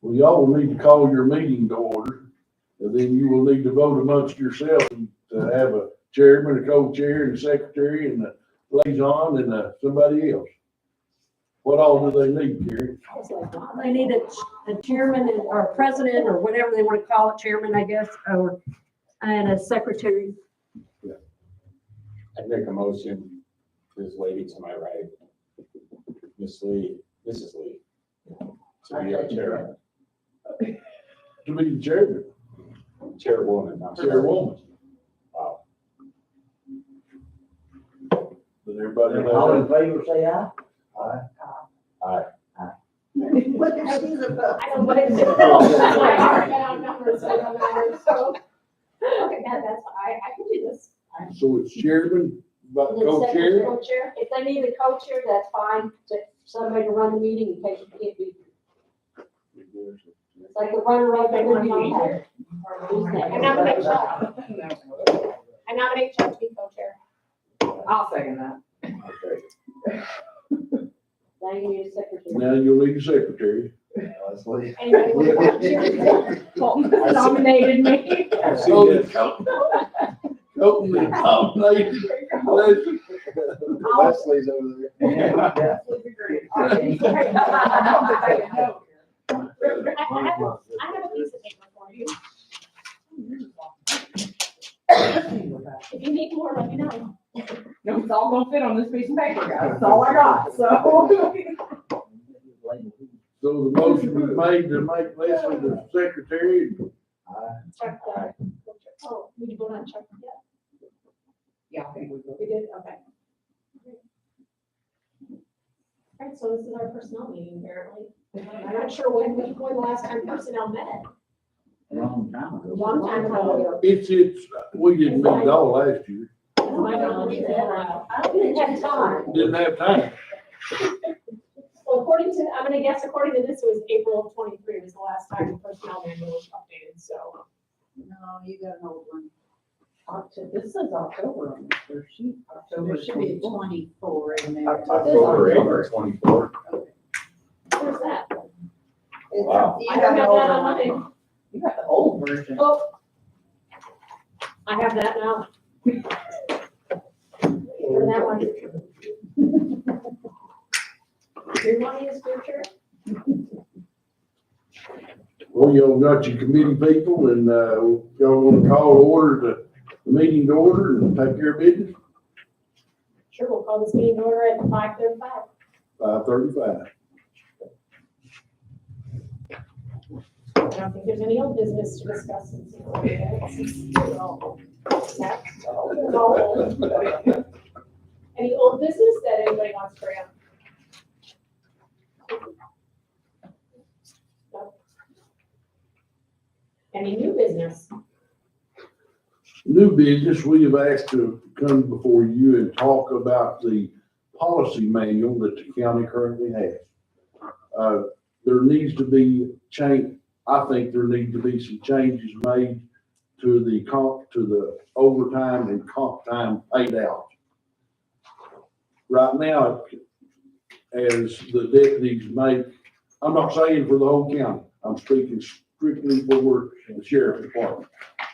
Well, y'all will need to call your meeting to order, and then you will need to vote amongst yourselves to have a chairman, a co-chair, and a secretary, and a liaison, and somebody else. What all do they need, Gary? They need a chairman or a president or whatever they want to call it, chairman, I guess, and a secretary. I make a motion, this lady to my right, Miss Lee, Mrs. Lee, to be our chair, To be the chairman, chairwoman, I'm sorry. chairwoman. Wow. Does everybody All in know? favor, say aye. Aye. What is she about? I don't believe it. I already got numbers, so I don't know, so. Okay, that's, I can do this. So it's chairman, but And then co-chair? secretary, co-chair. If they need a co-chair, that's fine, somebody to run the meeting in case you can't be. It's like the runner of every meeting. I nominate Chuck. I nominate Chuck to be co-chair. I'll second that. Okay. Now you need a secretary. Now you'll need a secretary. Leslie. Anybody want to volunteer? Nominated me. So the Colton is nominated. Leslie's over there. I have a piece of paper for you. If you need more, let me know. No, it's all gonna fit on this piece of paper, guys. That's all I got, so. So the motion was made to make Leslie the secretary. Chuck, oh, we did vote on Chuck yet? Yeah, I think we will. We did, okay. All right, so this is our personnel meeting apparently. I'm not sure when the last time personnel met. Long time ago. Long time ago. It's, we didn't meet at all last year. My knowledge is that, I didn't have time. Didn't have time. well, according to, I'm gonna guess according to this, it was April of 23 was the last time the personnel manual was updated, so. No, you got an old one. This says October on this first sheet. October There should be a 24 in there. October 24. Where's that? Wow. I don't have that on mine. You got the old version. Oh. I have that now. For that one. Do you want to use future? Well, y'all got your committee people and, y'all want to call the meeting to order and take care of business? Sure, we'll call this meeting to order at 5:35. 5:35. I don't think there's any old business to discuss. Any old business that anybody wants to bring up? No. Any new business? New business, we have asked to come before you and talk about the policy manual that the county currently has. There needs to be change, I think there need to be some changes made to the overtime and comp time paid out. Right now, as the deputies make, I'm not saying for the whole county, I'm speaking strictly for the sheriff's department.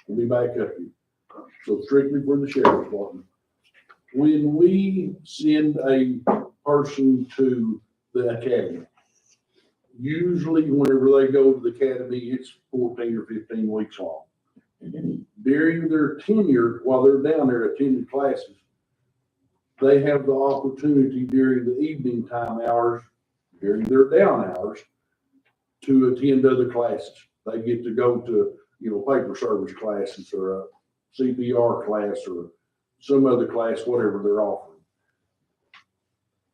We'll be back up here. So strictly for the sheriff's department. When we send a person to the academy, usually whenever they go to the academy, it's 14 or 15 weeks long. During their tenure, while they're down there attending classes, they have the opportunity during the evening time hours, during their down hours, to attend other classes. They get to go to, paper service classes or a CPR class or some other class, whatever they're offering.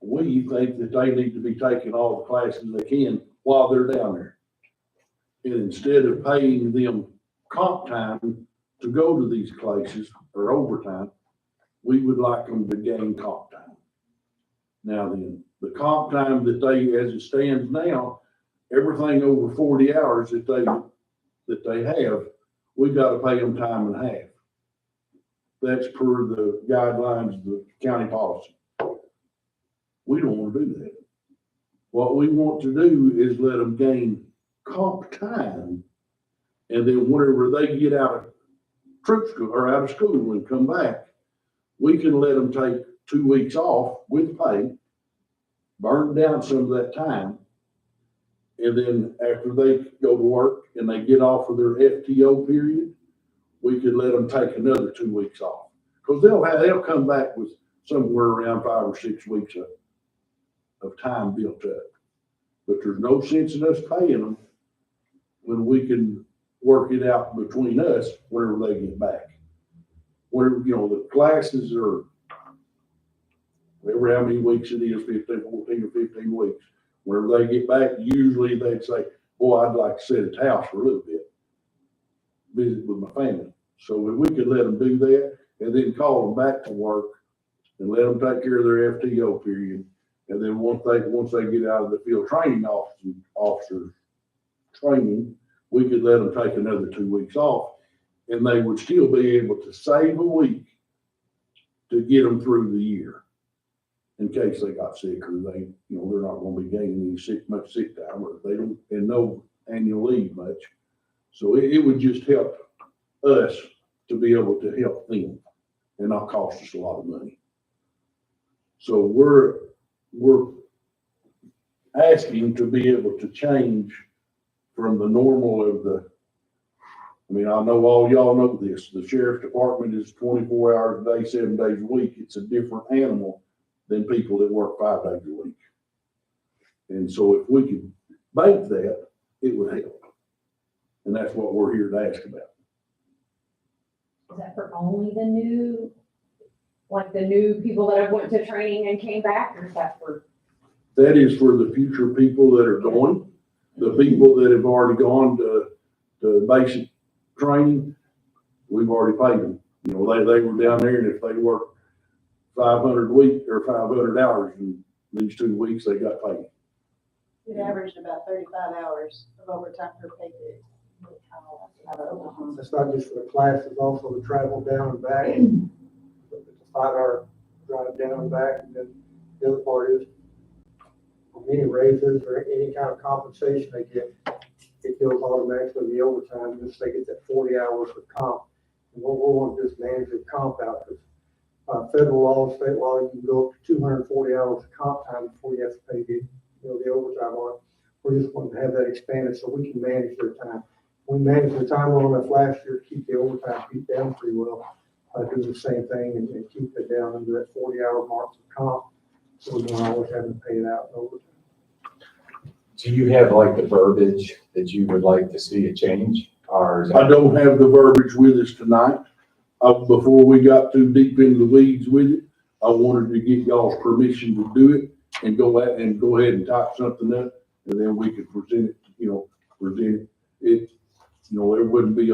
We think that they need to be taking all the classes they can while they're down there. And instead of paying them comp time to go to these classes or overtime, we would like them to gain comp time. Now then, the comp time that they, as it stands now, everything over 40 hours that they have, we gotta pay them time and a half. That's per the guidelines of the county policy. We don't wanna do that. What we want to do is let them gain comp time. And then whenever they get out of troop school or out of school and come back, we can let them take 2 weeks off with pay, burn down some of that time. And then after they go to work and they get off of their FTO period, we could let them take another 2 weeks off. Cause they'll come back with somewhere around 5 or 6 weeks of time built up. But there's no sense in us paying them when we can work it out between us whenever they get back. Whenever, the classes are, whatever how many weeks it is, 15, 14 or 15 weeks. Whenever they get back, usually they'd say, boy, I'd like to sit at the house for a little bit, visit with my family. So if we could let them do that and then call them back to work and let them take care of their FTO period. And then once they get out of the field training officer training, we could let them take another 2 weeks off, and they would still be able to save a week to get them through the year in case they got sick or they're not going to be gaining any much sick time, or they don't, and no annual leave much. So it would just help us to be able to help them and not cost us a lot of money. So we're asking to be able to change from the normal of I know all y'all know this, the sheriff's department is 24 hours a day, 7 days a week. It's a different animal than people that work 5 days a week. And so if we could bank that, it would help. And that's what we're here to ask about. Is that for only the new people that have went to training and came back, or is that for? That is for the future people that are going. The people that have already gone to basic training, we've already paid them. They were down there, and if they work 500 a week or 500 hours in these 2 weeks, they got paid. It averaged about 35 hours of overtime per pay period. It's not just for the class, it's also the travel down and back. It's a 5-hour drive down and back. And then the other part is any raises or any kind of compensation they get, it goes automatically the overtime. Just they get that 40 hours of comp. And we want to just manage the comp out, because federal law, state law, you can go up to 240 hours of comp time before you have to pay the overtime on it. We're just wanting to have that expanded so we can manage their time. We managed the time on us last year to keep the overtime beat down pretty well. Do the same thing and keep it down under that 40-hour mark of comp. So we don't always have to pay it out in overtime. Do you have like the verbiage that you would like to see a change, or is I that? don't have the verbiage with us tonight. Before we got too deep into the weeds with it, I wanted to get y'all's permission to do it and go ahead and type something up, and then we could present it, there wouldn't be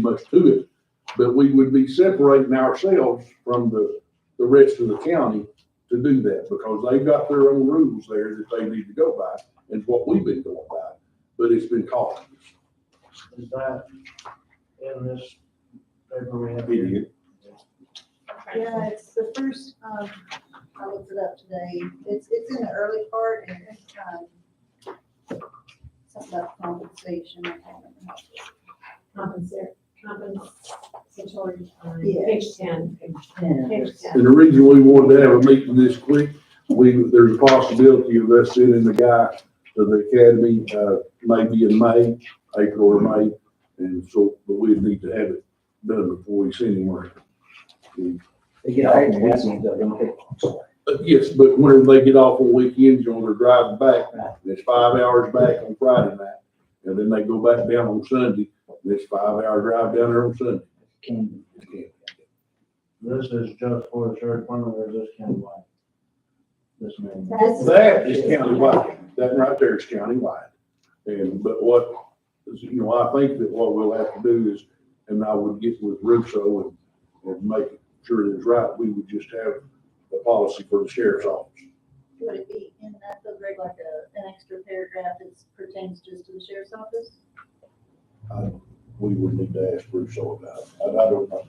much to it, but we would be separating ourselves from the rest of the county to do that, because they've got their own rules there that they need to go by, and what we've been going by, but it's been costing us. Is that in this paper we have? Idiot. Yeah, it's the first, I looked it up today. It's in the early part, and it's, something about compensation. I can't remember. Compensatory, Yeah. page 10. Page 10. And the reason we wanted to have a meeting this quick, there's a possibility of us sending the guy to the academy, maybe in May, April or May. And so, but we'd need to have it done before we send him where. They get paid in weekends, though, don't they? Yes, but whenever they get off on weekends, they're driving back, it's 5 hours back on Friday night. And then they go back down on Sunday, and it's 5-hour drive down there on Sunday. Can- This is just for the sheriff department, or is this countywide? This man. That is countywide. That right there is countywide. But I think that what we'll have to do is, and I would get with Russo and make sure that it's right, we would just have a policy for the sheriff's office. Would it be in that field grade like an extra paragraph that pertains just to the sheriff's office? We would need to ask Russo about it. I don't know.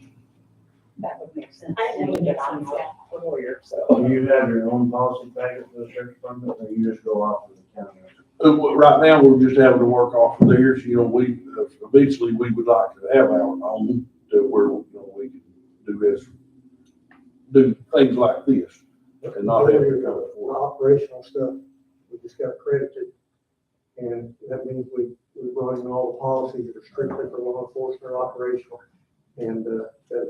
That would make sense. I think Get it's on that lawyer, so. Do you have your own policy packet for the sheriff department, or you just go off of the county? Right now, we're just having to work off of theirs, you know, eventually we would like to have our own to where, you know, we can do things like this and not have to come The before. operational stuff, we just got accredited. And that means we run all the policies that are strictly for law enforcement or operational. And,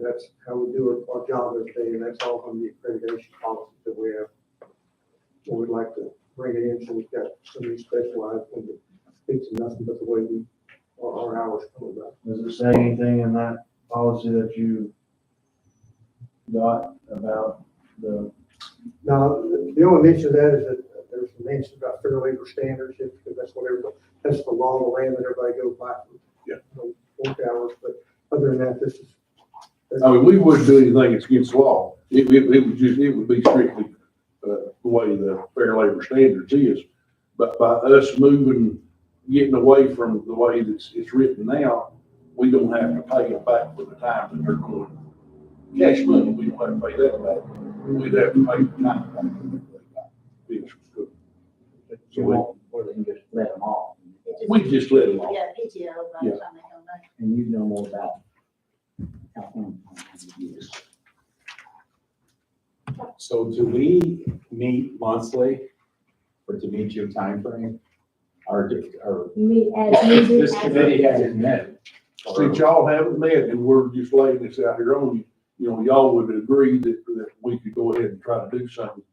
that's how we do our job every day, and that's all from the accreditation policies that we have. So we'd like to bring it in, so we've got somebody specialized when it speaks to nothing but the way our hours come about. Does it say anything in that policy that you got about the, Now, the only mention of that is that there's a mention about fair labor standards, because that's what that's the law of the land that everybody goes by. Yeah. Work hours, but other than that, this is. I mean, we wouldn't do anything that's against the law. It would be strictly, the way the Fair Labor Standards is. But by us getting away from the way it's written now, we don't have to pay it back for the time that they're going. Cash money, we don't have to pay that back. We'd have to pay the time back. Finish with school. You won't, or they can just let them off, We just let them off. Yeah, PTO, by the time they come back. and you know more about how come. So do we meet monthly or to meet your timeframe? Or Me, as needed. this committee hasn't met? Since y'all haven't met and we're just laying this out here on you, you know, y'all would agree that we could go ahead and try to do something.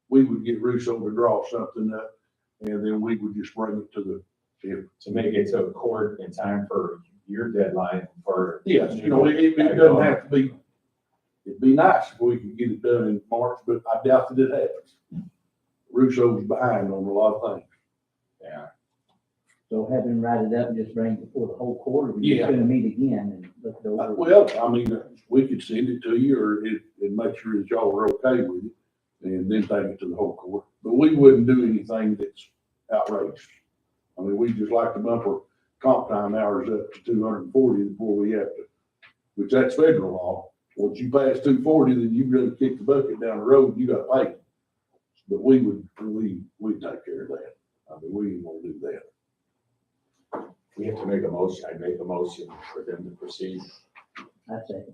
We would get Russo to draw something up and then we would just bring it to To make it to court in time for your deadline for. yes, you know, it doesn't have to be, it'd be nice if we could get it done in March, but I doubt that it happens. Russo's behind on a lot of things. Yeah, So have him write it up and just bring it before the whole court, or we're Yeah. just gonna meet again and look it over. Well, I mean, we could send it to you or and make sure that y'all are okay with it and then take it to the whole court. But we wouldn't do anything that's outrageous. I mean, we just like to bump our comp time hours up to 240 before we have to, which that's federal law. Once you pass 240, then you really kick the bucket down the road, you gotta pay. But we'd take care of that. I mean, we ain't gonna do that. we have to make a motion. I'd make a motion for them to proceed. I say.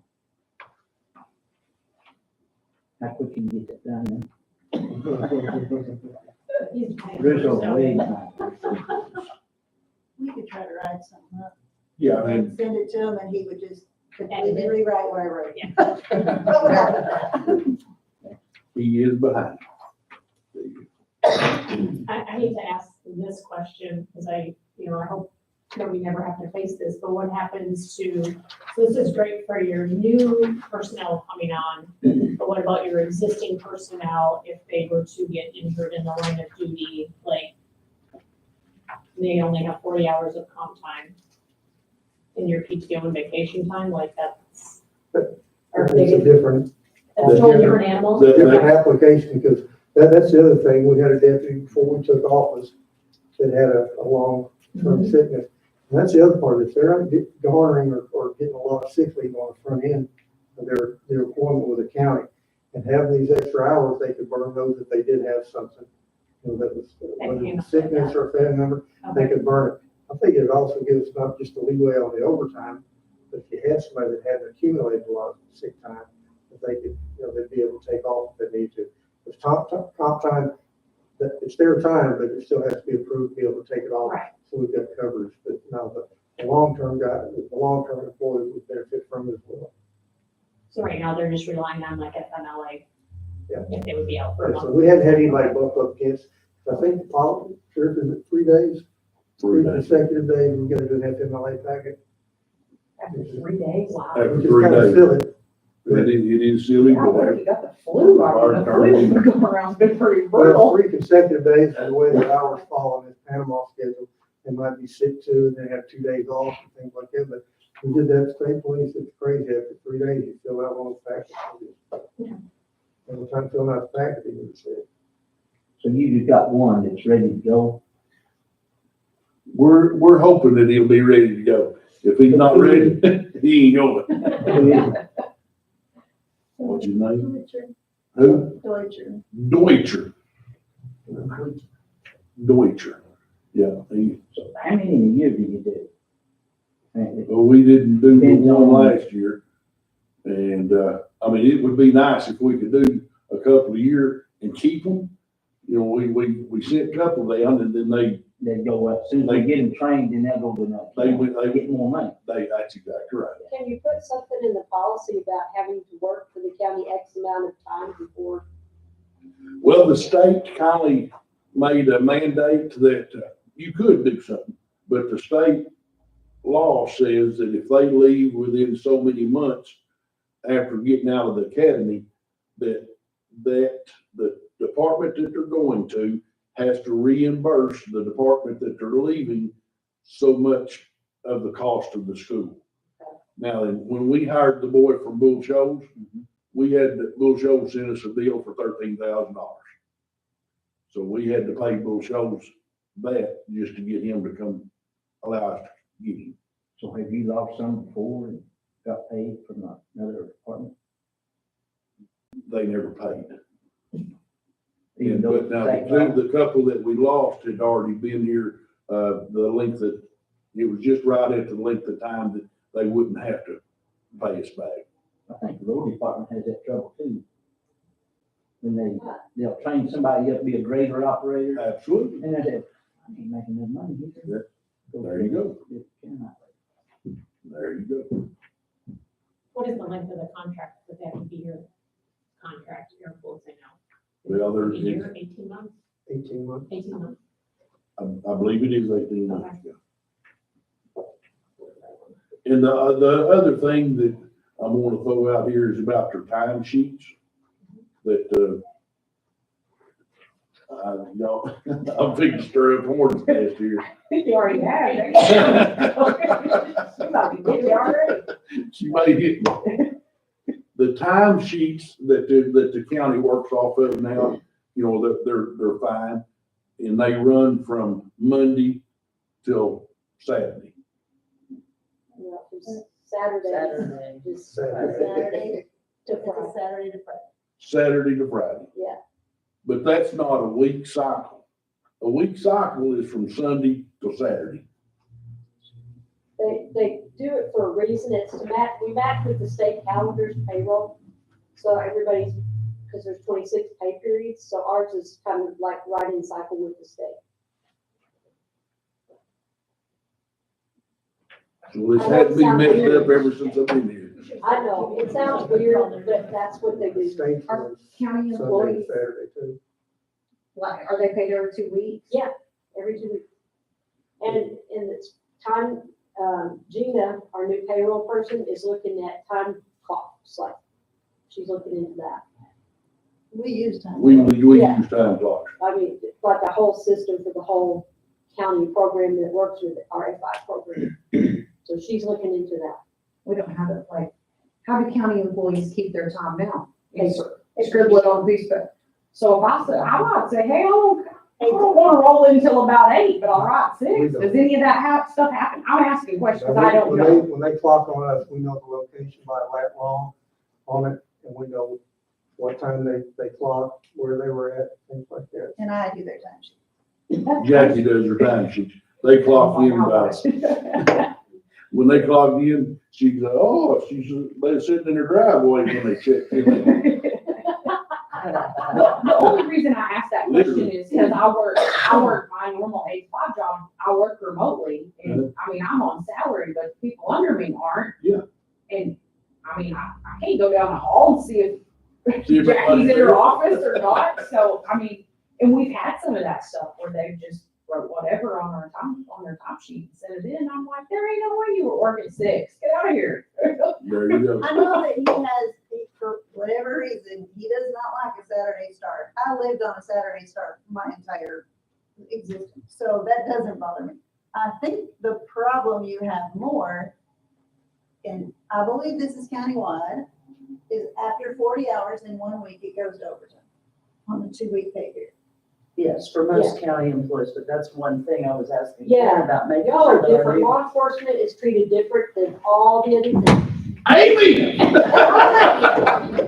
How quick can you get that done then? Rizzo's way behind. We could try to write something up Yeah, I mean, and send it to him and he would just completely rewrite what I wrote. Yeah. What would happen? he is behind. I hate to ask this question, because I hope that we never have to face this, but what happens to, so this is great for your new personnel coming on, but what about your existing personnel if they were to get injured in the line of duty, like they only have 40 hours of comp time in your PTO and vacation time, like that's, or if It's a they, different, that's totally different animals? different application, because that's the other thing. We had a deputy before we took office that had a long-term sickness. And that's the other part, if they're not garnering or getting a lot of sick leave on the front end of their employment with the county, and having these extra hours, they could burn those if they did have something, you know, that was, whether it was sickness or a family member, they could burn it. I think it also gives not just the leeway on the overtime, but if you had somebody that hadn't accumulated a lot of sick time, that they could, you know, they'd be able to take off if they need to. It's comp time, that it's their time, but it still has to be approved to be able to take it off. Right. So we've got coverage, but no, the long-term guy, the long-term employee would benefit from it as well. So right now, they're just relying on like FMLA. Yeah. If they would be out for a And so month. we hadn't had anybody bump up against, I think the policy, Sheriff, is it 3 days? 3 consecutive days, we gotta do an FMLA packet. After 3 days, wow. After Which is 3 kind of days. silly. It is silly, Yeah, what if but you got the flu? I mean, the flu going around, been pretty Well, brutal. 3 consecutive days, and the way the hours fall on this Panama schedule, they might be sick too, and they have 2 days off and things like that, but we did that state police, it's crazy, after 3 days, you fill out one of the packets. And the time filling out the packet, you would say. So you just got one that's ready to go. we're hoping that he'll be ready to go. If he's not ready, he ain't going. What's his name? Who? Deutscher. Deutscher. Deutscher. Yeah, So how many in a year do you do? And it- well, we didn't do the Depends one on- last year. And, I mean, it would be nice if we could do a couple a year and keep them. You know, we sent a couple down and then They go up, as soon as they get them trained, then they'll go to another. they Get more money. that's exactly right. Can you put something in the policy about having to work for the county X amount of time before? Well, the state kindly made a mandate that you could do something, but the state law says that if they leave within so many months after getting out of the academy, that the department that they're going to has to reimburse the department that they're leaving so much of the cost of the school. Now, when we hired the boy from Bull Shoals, we had, Bull Shoals sent us a bill for $13,000. So we had to pay Bull Shoals that just to get him to come, allow us to get him. So have you lost some before and got paid from another department? They never paid. Even And, though but now, state law? the couple that we lost had already been here, the length that, it was just right at the length of time that they wouldn't have to pay us back. I think the road department has that trouble too. When they'll train somebody up to be a grader operator, Absolutely. and they say, I ain't making enough money here. There you go. go. There you go. What is the length of the contract that they have to be here? Contract, Air Force, I know. Well, A there's, year, 18 months, 18 months. 18 months. I believe it is 18 months. yeah. And the other thing that I want to throw out here is about their time sheets that, y'all, I'm fixing to stir up hornets nest here. You already have. You already. She may hit me. The time sheets that the county works off of now, you know, they're fine. And they run from Monday till Saturday. Saturday. Just Saturday to It's a Friday. Saturday to Friday. Saturday to Friday. Yeah. But that's not a week cycle. A week cycle is from Sunday to Saturday. They do it for a reason. It's to match, we match with the state calendar's payroll. So everybody's, because there's 26 pay periods, so ours is kind of like right in cycle with the state. So this had to be messed up ever since I've been here. I know, it sounds weird, but that's what they do. States Are on county Sunday employees, and Saturday too. like, are they paid every 2 weeks? Every 2 weeks. And it's time, Gina, our new payroll person, is looking at time clocks, like, she's looking into that. We use time. We Yeah. use time clocks. I mean, like a whole system for the whole county program that works with the RFI program. So she's looking into that. We don't have it, like, how do county employees keep their time now? They Scribble it on a piece of, so if I might say, hey, I don't wanna roll until about 8, but I'll write 6. Does any of that stuff happen? I'm asking questions, I don't When know. when they clock on us, we know the location by lat long on it, and we know what time they clock, where they were at, things like that. And I do their time sheet. Jackie does her time sheets. They clock in by, when they clock in, she goes, oh, they're sitting in her driveway when they check in. The only reason I asked that question is because I work my normal 8 to 5 job, I work remotely, and, I mean, I'm on salary, but people under me aren't. Yeah. And, I mean, I can't go down the hall and see if See if Jackie's everybody's in her there. office or not, so, I mean, and we've had some of that stuff where they just wrote whatever on their time sheet and sent it in, I'm like, there ain't no way you were working 6, get out of here. There you go. I know that for whatever reason, he does not like a Saturday start. I lived on a Saturday start my entire existence, so that doesn't bother me. I think the problem you have more, and I believe this is countywide, is after 40 hours in 1 week, it goes to overtime on the 2-week pay period. Yes, for most county employees, but that's one thing I was asking Yeah. Ken about, making Y'all are sure that our different. new- Law enforcement is treated different than all the other things. Amy!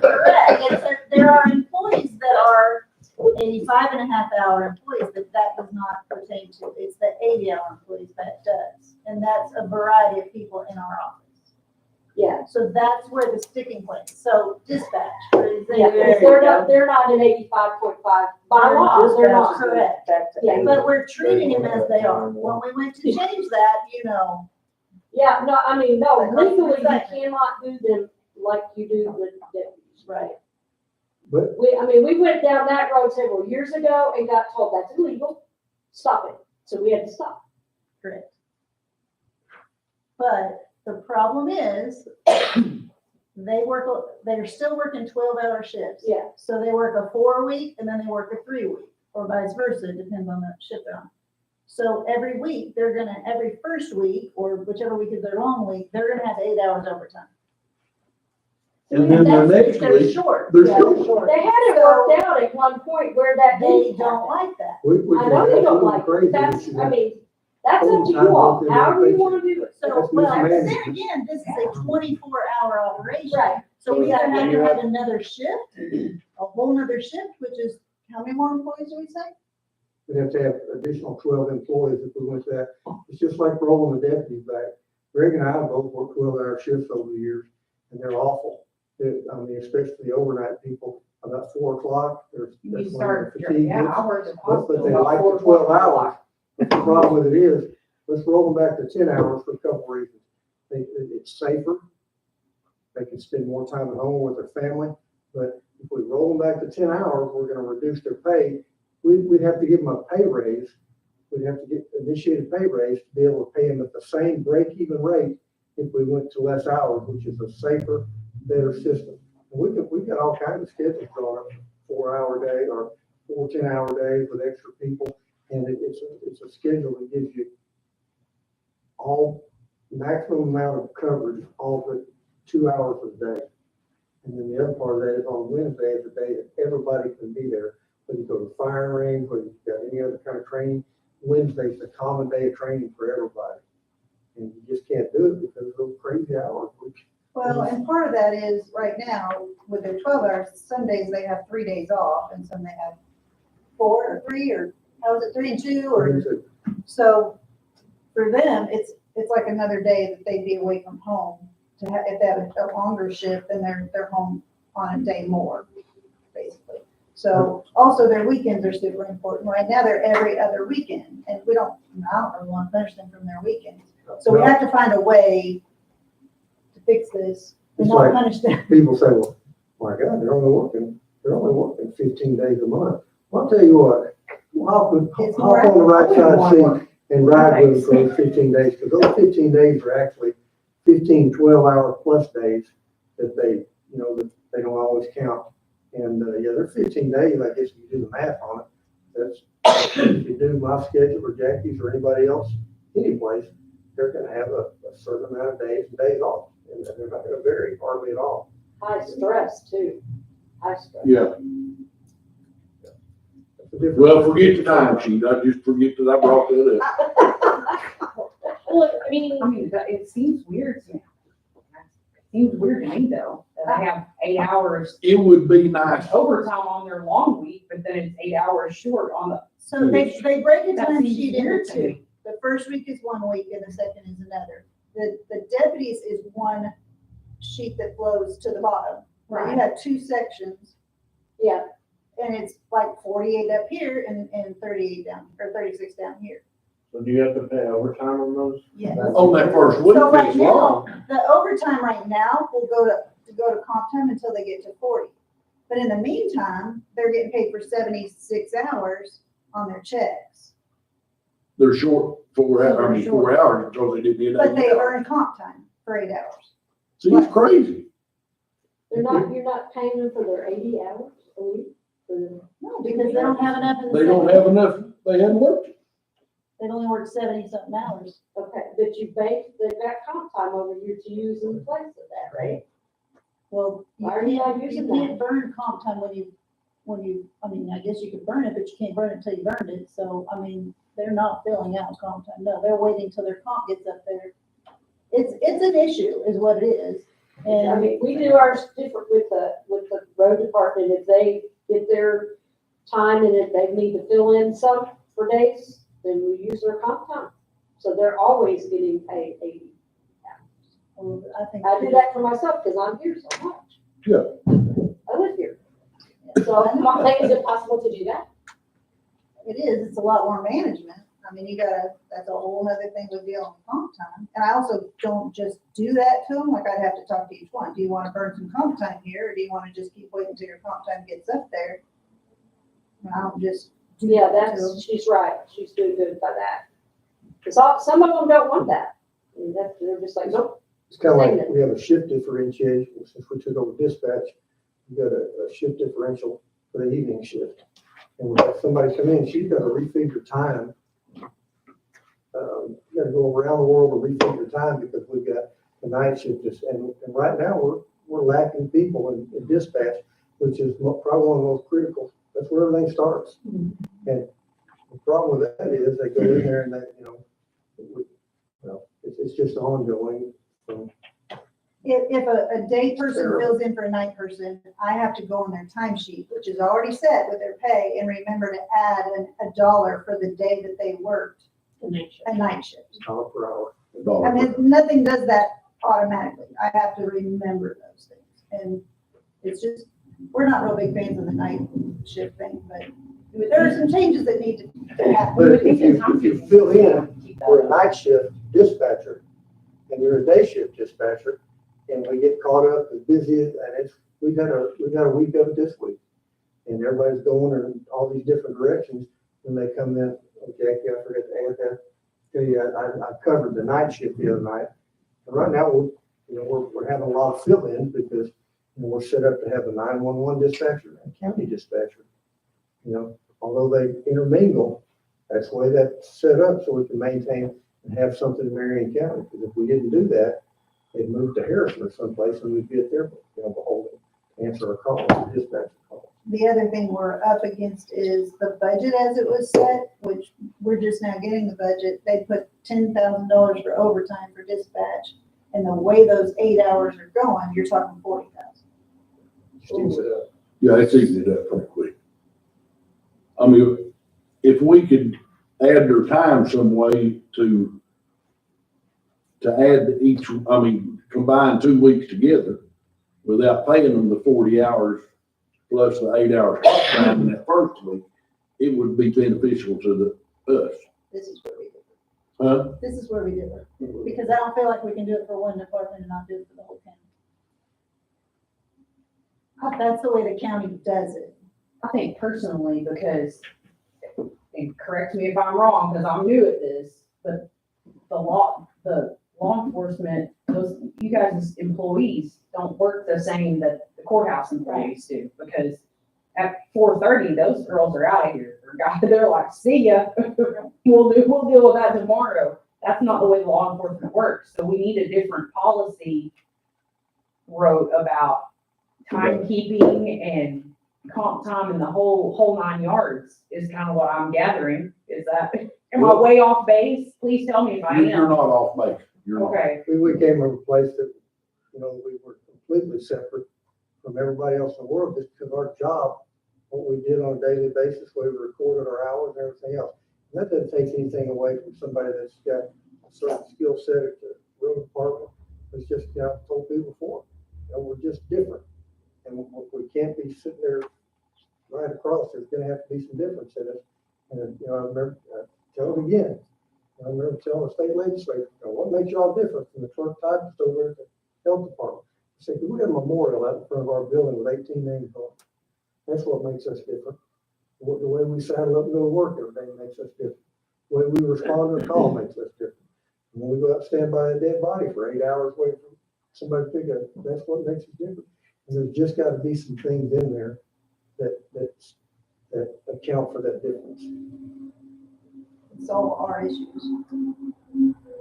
Correct, there are employees that are 85.5 hour employees that does not pertain to. It's the 80-hour employees that does. And that's a variety of people in our office. Yeah, So that's where the sticking point is. So dispatch, for yeah, example, they're not an 85.5 by law, they're not. correct. Back to Yeah, eight. But we're treating them as they are. When we went to change that, Yeah, no, I mean, no, Like, legally, you like- cannot do them like you do the deputies. right. But- We went down that road several years ago and got told that's illegal, stop it. So we had to stop. Correct. But the problem is, they're still working 12-hour shifts. Yeah. So they work a 4-week and then they work a 3-week, or vice versa, it depends on the shift they're on. So every week, every first week, or whichever week is their long week, they're gonna have 8 hours overtime. And then the next They're week, short. they're Yeah, short. They had it worked out at one point where that They didn't don't happen. like that. We I can know they have don't some like crazy it, that's, issues. I mean, that's up to you Overtime all, work in however you education. wanna do it. So, That's well, but then mismanagement. again, this is a 24-hour operation. Right. So we either have to Exactly. have another shift, a whole nother shift, which is, how many more employees do we say? We'd have to have additional 12 employees if we went to that. It's just like rolling the deputies back. Greg and I both worked 12-hour shifts over the years, and they're awful. Especially the overnight people, about 4 o'clock, that's You when start, they're fatigued. yeah, I worked at But hospital. they about like 4 the 12 o'clock. hours. But the problem with it is, let's roll them back to 10 hours for a couple of reasons. It's safer. They can spend more time at home with their family. But if we roll them back to 10 hours, we're gonna reduce their pay. We'd have to give them a pay raise. We'd have to initiate a pay raise to be able to pay them at the same break-even rate if we went to less hours, which is a safer, better system. And we've got all kinds of schedules drawn up, 4-hour day or 4 10-hour days with extra people. And it's a schedule that gives you all maximum amount of coverage all but 2 hours a day. And then the other part of that is on Wednesday is the day that everybody can be there. Whether you go to the firing range, whether you've got any other kind of training, Wednesday's the common day of training for everybody. And you just can't do it because of those crazy hours, which Well, and part of that is, right now, with their 12 hours, some days they have 3 days off, and some they have 4 or 3, or how is it, 3 and 2, or, brings it. so for them, it's like another day that they'd be away from home. To have, if they have a longer shift, then they're home on a day more, basically. So also their weekends are super important. Right now, they're every other weekend, and I don't really want to punish them from their weekends. So we have to find a way to fix this and It's not like- punish them. People say, well, my God, they're only working 15 days a month. Well, I'll tell you what, hop It's on more the right side seat and ride with Nice. them for those 15 days, because those 15 days are actually 15 12-hour plus days that that they don't always count. And, yeah, they're 15 days, I guess if you do the math on it. That's, if you do my schedule or Jackie's or anybody else, any place, they're gonna have a certain amount of days and days off, and they're not gonna vary hardly at all. High stress too, high stress. Yeah, That's the difference. well, forget the time sheet, I just forget that I brought that up. Well, I mean, It seems weird to me. It seems weird to me though, that I have 8 hours It would be nice, overtime on their long week, but then it's 8 hours short on the. So they break a That time seems sheet into weird to 2. me. The first week is 1 week and the second is another. The deputies is one sheet that flows to the bottom. Where you have 2 sections, Yeah, and it's like 48 up here and 38 down, or 36 down here. So do you have to pay overtime on those? Yes. on that first week, So right it's now, long. the overtime right now will go to comp time until they get to 40. But in the meantime, they're getting paid for 76 hours on their checks. They're short 4 hours, 4 hours, because they did the But they 8 hours. earn comp time for 8 hours. See, it's crazy. you're not paying them for their 80 hours a week? No, because they don't have enough in the. They don't have enough, they hadn't worked. They've only worked 70-something hours. Okay, but they've got comp time over here to use in place of that, right? Well, Why are you not using that? can't burn comp time when you, I mean, I guess you could burn it, but you can't burn it until you burned it. So, I mean, they're not filling out comp time. No, they're waiting till their comp gets up there. It's an issue is what it is. I And mean, we do ours different with the road department. If they get their time and if they need to fill in some for days, then we use their comp time. So they're always getting paid 80. Well, I think. I do that for myself because I'm here so much. Yeah. I live here. So is it possible to do that? It is, it's a lot more management. I mean, that's a whole nother thing with dealing with comp time. And I also don't just do that to them, like I'd have to talk to each one. Do you want to burn some comp time here, or do you want to just keep waiting until your comp time gets up there? And I don't just do Yeah, that to them. she's right. She's doing good by that. Because some of them don't want that. And they're just like, nope. It's kind of like we have a shift differentiation, since we took over dispatch, we got a shift differential for the evening shift. And we have somebody come in, she's got to refigure time. You gotta go around the world and refigure time because we've got the night shift, and right now, we're lacking people in dispatch, which is probably one of the most critical, that's where everything starts. And the problem with that is they go in there and they, it's just ongoing. If a day person fills in for a night person, I have to go on their timesheet, which is already set with their pay, and remember to add $1 for the day that they worked a night shift. $1 per hour. I mean, nothing does that automatically. I have to remember those things. And it's just, we're not real big fans of the night shift thing, but there are some changes that need to happen. But if you fill in for a night shift dispatcher, and you're a day shift dispatcher, and we get caught up as busy, and we've had a week of it this week, and everybody's going in all these different directions, and they come in, Jackie, I forgot to add that, tell you, I covered the night shift the other night, and right now, we're having a lot of fill-ins because, we're set up to have a 911 dispatcher and a county dispatcher. Although they intermingle, that's the way that's set up, so we can maintain and have something in Marion County, because if we didn't do that, they'd move to Harrison or someplace, and we'd be at their, beholden, answer a call, dispatch a call. The other thing we're up against is the budget as it was set, which we're just now getting the budget. They put $10,000 for overtime for dispatch, and the way those 8 hours are going, you're talking 40,000. Steams it up. Yeah, it's eating it up pretty quick. I mean, if we could add their time some way to add each, combine 2 weeks together without paying them the 40 hours plus the 8 hours time in that first week, it would be beneficial to us. This is where we differ. Huh? This is where we differ, because I don't feel like we can do it for one department and not do it for the whole county. That's the way the county does it. I think personally, because, and correct me if I'm wrong, because I'm new at this, but the law enforcement, you guys as employees don't work the same that the courthouse employees do, because at 4:30, those girls are out of here. They're like, see ya, we'll deal with that tomorrow. That's not the way law enforcement works. So we need a different policy wrote about timekeeping and comp time and the whole 9 yards is kind of what I'm gathering. Is that, am I way off base? Please tell me if I You're am. not off base. You're not. Okay, We came from a place that, we were completely separate from everybody else in the world, just because our job, what we did on a daily basis, we recorded our hours and everything else. And that doesn't take anything away from somebody that's got a certain skill set at the road department. It's just, I've told people before, we're just different. And we can't be sitting there right across. There's gonna have to be some difference in it. And, I remember, tell it again. I remember telling the state legislature, what makes y'all different from the clerk typist over at the health department? I said, we got a memorial out in front of our building with 18 names on it. That's what makes us different. The way we saddle up and go to work every day makes us different. The way we respond to a call makes us different. And when we go out and stand by a dead body for 8 hours waiting for somebody to pick up, that's what makes us different. And there's just got to be some things in there that account for that difference. It's all our issues.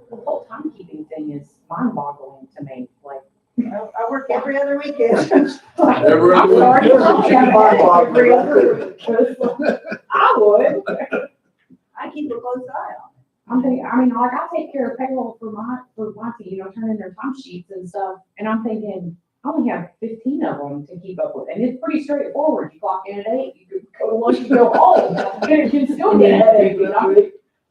the whole timekeeping thing is mind-boggling to me, like. I work every other weekend. Every I'm other sorry, weekend. every other week. I would. I keep a close eye on I'm thinking, I take care of payroll for my team, turn in their time sheets and stuff, and I'm thinking, I only have 15 of them to keep up with, and it's pretty straightforward. You clock in at 8, you go to lunch, you go home, and you can still get a headache. You know?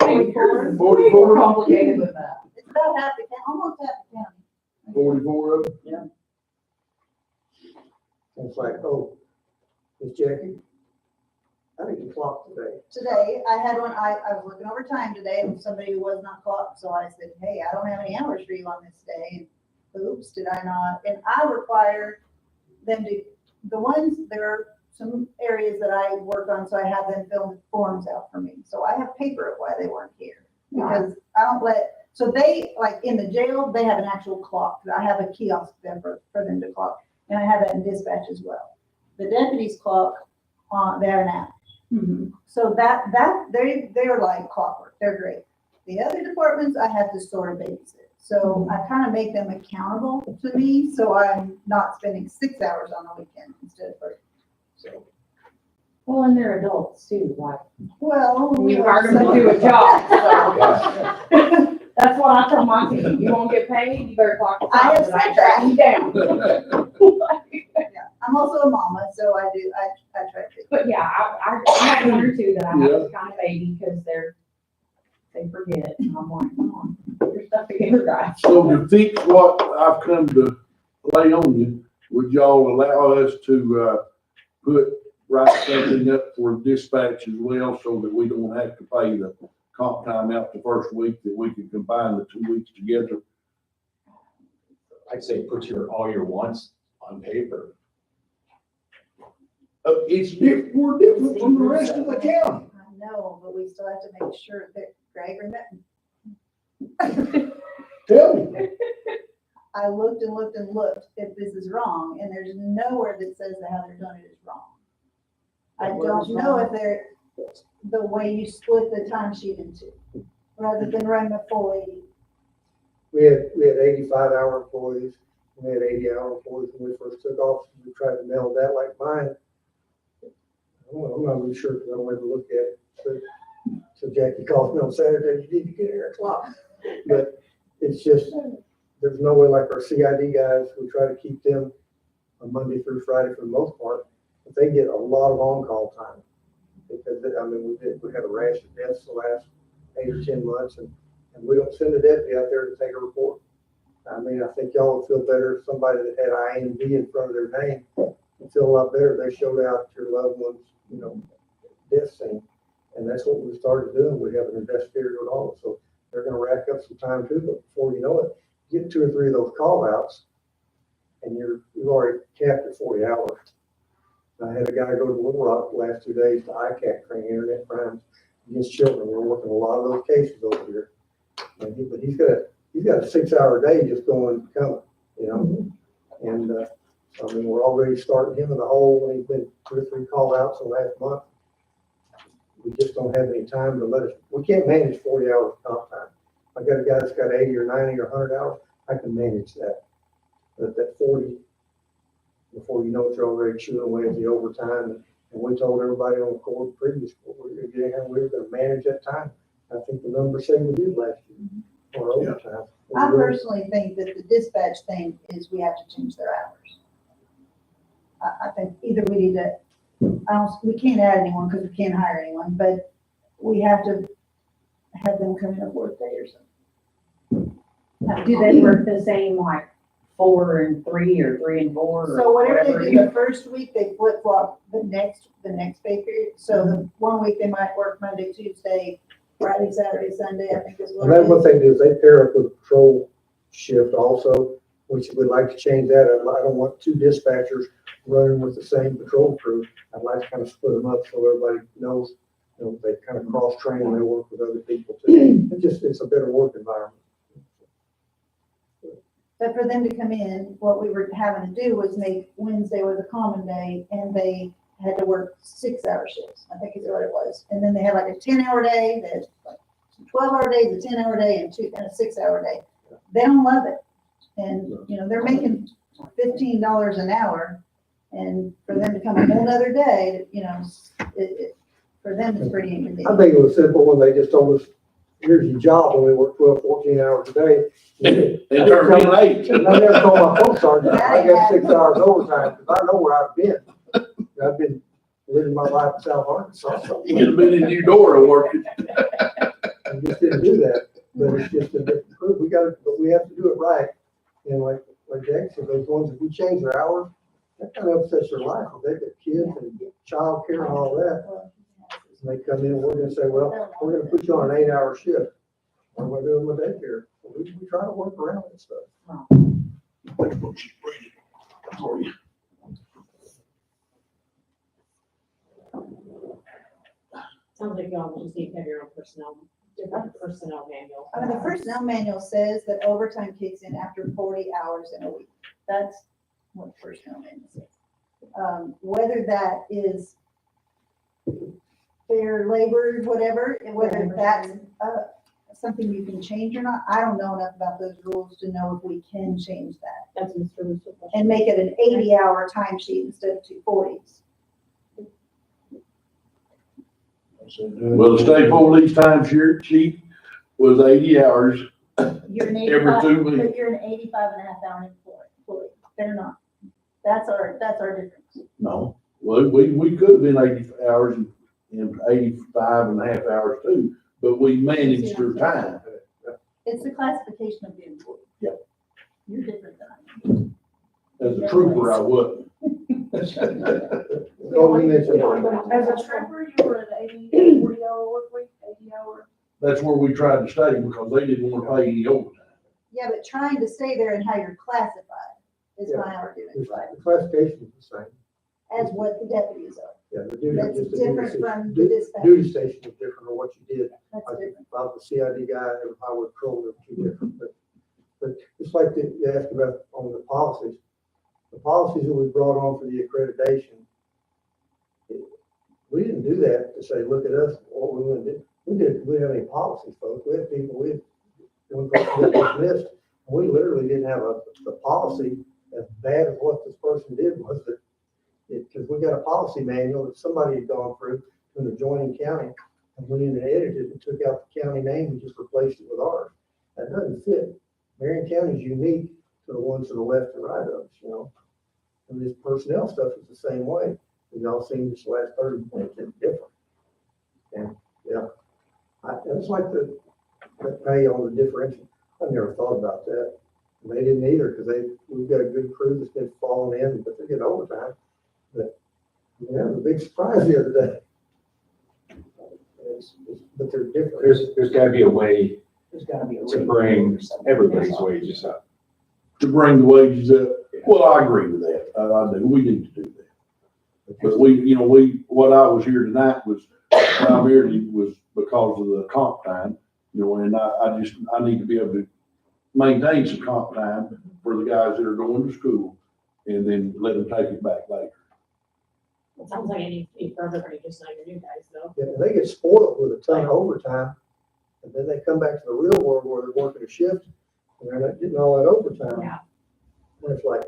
Yours is way more 44. complicated than that. It's about half the county, almost half the county. 44 of them? It's like, oh, Miss Jackie, I need to clock today. Today, I had one, I was looking over time today, and somebody who was not clocked, so I said, hey, I don't have any hours for you on this day. Oops, did I not? And I require them to, the ones, there are some areas that I work on, so I have them fill forms out for me. So I have paper of why they weren't here, because I don't so they, like in the jail, they have an actual clock. I have a kiosk there for them to clock, and I have that in dispatch as well. The deputies clock, they have an app. So they're like clockwork, they're great. The other departments, I have to sort of babysit. So I kind of make them accountable to me, so I'm not spending 6 hours on the weekend instead of 30. So, Well, and they're adults too, like, well. you hired them to do a job, so. That's what I tell my team, you won't get paid, you better clock the I have time, and I said track that. you down. Yeah, I'm also a mama, so I try to. But yeah, I have one or two that I have to kind of baby, because they forget, and I'm like, come on, get your stuff together, guys. So to fix what I've come to lay on you, would y'all allow us to, write something up for dispatch as well, so that we don't have to pay the comp time out the first week, that we can combine the 2 weeks together? I'd say put all your wants on paper. We're different from the rest of the county. I know, but we still have to make sure that Greg Tell me. I looked and looked and looked if this is wrong, and there's nowhere that says that how they're doing it is wrong. I don't know if the way you split the timesheet into, rather than run the full 80. We had 85-hour employees, and we had 80-hour employees when we first took off. We tried to nail that like mine. I'm not really sure, because I don't ever look at it. So Jackie calls me on Saturday, you need to get here at o'clock. But it's just, there's no way, like our CID guys, we try to keep them on Monday through Friday for the most part, but they get a lot of on-call time. Because, I mean, we had a rash of deaths the last 8 or 10 months, and we don't send a deputy out there to take a report. I mean, I think y'all would feel better if somebody that had I and B in front of their name would feel a lot better. They showed out your loved ones, death scene. And that's what we started doing. We have an investigator doing all of it. So they're gonna rack up some time too, but before you know it, you get 2 or 3 of those call outs and you've already capped at 40 hours. I had a guy go to Little Rock the last 2 days to ICAC training, internet crimes against children. We're working a lot of those cases over here. But he's got a 6-hour day just going, coming, And, I mean, we're already starting him in the hole, and he's been 2 or 3 call outs in the last month. We just don't have any time to we can't manage 40 hours of comp time. I got a guy that's got 80 or 90 or 100 hours, I can manage that. But that 40, before you know it, you're already chewing away at the overtime. And we told everybody on the court previous, we were gonna manage that time. I think the number said we did last year for overtime. I personally think that the dispatch thing is we have to change their hours. I think either we need to, we can't add anyone because we can't hire anyone, but we have to have them come in a 4th day or something. Do they work the same, like 4 and 3 or 3 and 4? So whatever whatever they do the first week, they flip flop the next pay period. So the one week they might work Monday, Tuesday, Friday, Saturday, Sunday, I think is what And it that's what is. they do, is they pair up with a patrol shift also, which we'd like to change that. I don't want 2 dispatchers running with the same patrol crew. I'd like to kind of split them up so everybody knows, they kind of cross-train and they work with other people too. It's a better work environment. But for them to come in, what we were having to do was make Wednesday was a common day, and they had to work 6-hour shifts, I think is what it was. And then they had like a 10-hour day, they had like 12-hour days, a 10-hour day, and a 6-hour day. They don't love it. And, they're making $15 an hour, and for them to come a whole nother day, for them, it's pretty I inconvenient. think it was simple when they just told us here's your job, only work 12, 14 hours a day. It turned me late. And I never told my post sergeant, I got 6 hours overtime, because I know where I've been. I've been living my life in South Arkansas, so You could have been in your door and worked. I just didn't do that. But it's just a different crew, but we have to do it right. And like Jack said, those ones, if we change their hours, that kind of upsets their life. If they've got kids and childcare and all that, and they come in, and we're gonna say, well, we're gonna put you on an 8-hour shift. What am I doing with daycare? We try to work around that stuff. That's what she's bringing for you. Sounds like y'all just need to have your own different personnel manual. I mean, the personnel manual says that overtime kicks in after 40 hours in a week. That's what the personnel manual says. Whether that is fair labor, whatever, and whether that's, something you can change or not, I don't know enough about those rules to know if we can change that. That's Mr. Russo. And make it an 80-hour timesheet instead of 240s. Well, the state police time sheet was 80 hours You're an every 85, 2 weeks. but you're an 85.5 hour employee. They're not. That's our difference. No, well, we could have been 80 hours and 85 and a half hours too, but we managed their time. It's the classification of the employee. Yeah. You're different than I am. As a trooper, I wasn't. As a trooper, you were at 40-hour work week, 80-hour. That's where we tried to stay because they didn't want to pay any overtime. Yeah, but trying to stay there and how you're classified is my argument, The classification is the same. as what the deputies are. Yeah, the duty, That's just the different duty from station. the dispatch. Duty station is different, or what you did. That's Like, different. if I was a CID guy, and highway patrol, they're two different, but it's like you asked about on the policies. The policies that we brought on for the accreditation, we didn't do that to say, look at us, what we want to do. We didn't have any policies, folks. We had people, we dismissed, and we literally didn't have a policy as bad as what this person did was that because we got a policy manual that somebody had gone through to an adjoining county and went in and edited and took out the county name and just replaced it with ours. That doesn't fit. Marion County is unique to the ones to the left and right of us, you know. And this personnel stuff is the same way. We all seen this last 30 minutes, it's different. And yeah, it's like the pay on the differential. I never thought about that. And they didn't either because we've got a good crew that's been falling in, but they get overtime. But yeah, it was a big surprise the other day. But they're different. There's gotta be a way There's gotta be a to way. bring everybody's wages up. To bring the wages up, well, I agree with that. I do. We need to do that. But what I was here tonight was primarily was because of the comp time, and I need to be able to maintain some comp time for the guys that are going to school and then let them take it back later. It sounds like it needs to be for everybody, just not your new guys, though. Yeah, and they get spoiled with a ton of overtime, and then they come back to the real world where they're working a shift, and they're not getting all that overtime. Yeah. And it's like,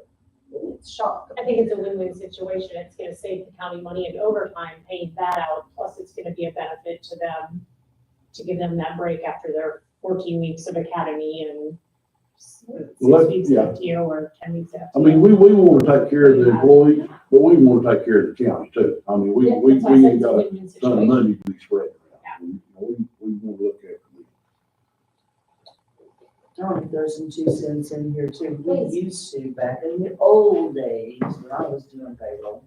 It's shocking. I think it's a win-win situation. It's gonna save the county money in overtime, paying that out, plus it's gonna be a benefit to them to give them that break after their 14 weeks of academy and 6 weeks yeah. of FTO or 10 weeks of FTO. I mean, we want to take care of the employees, but we want to take care of the county too. I mean, we Yeah, that's why I said ain't it's a got a win-win ton of situation. money to be spread around. We want to look at it. I don't know if there's some 2 cents in here too. Please. We used to, back in the old days, when I was doing payroll,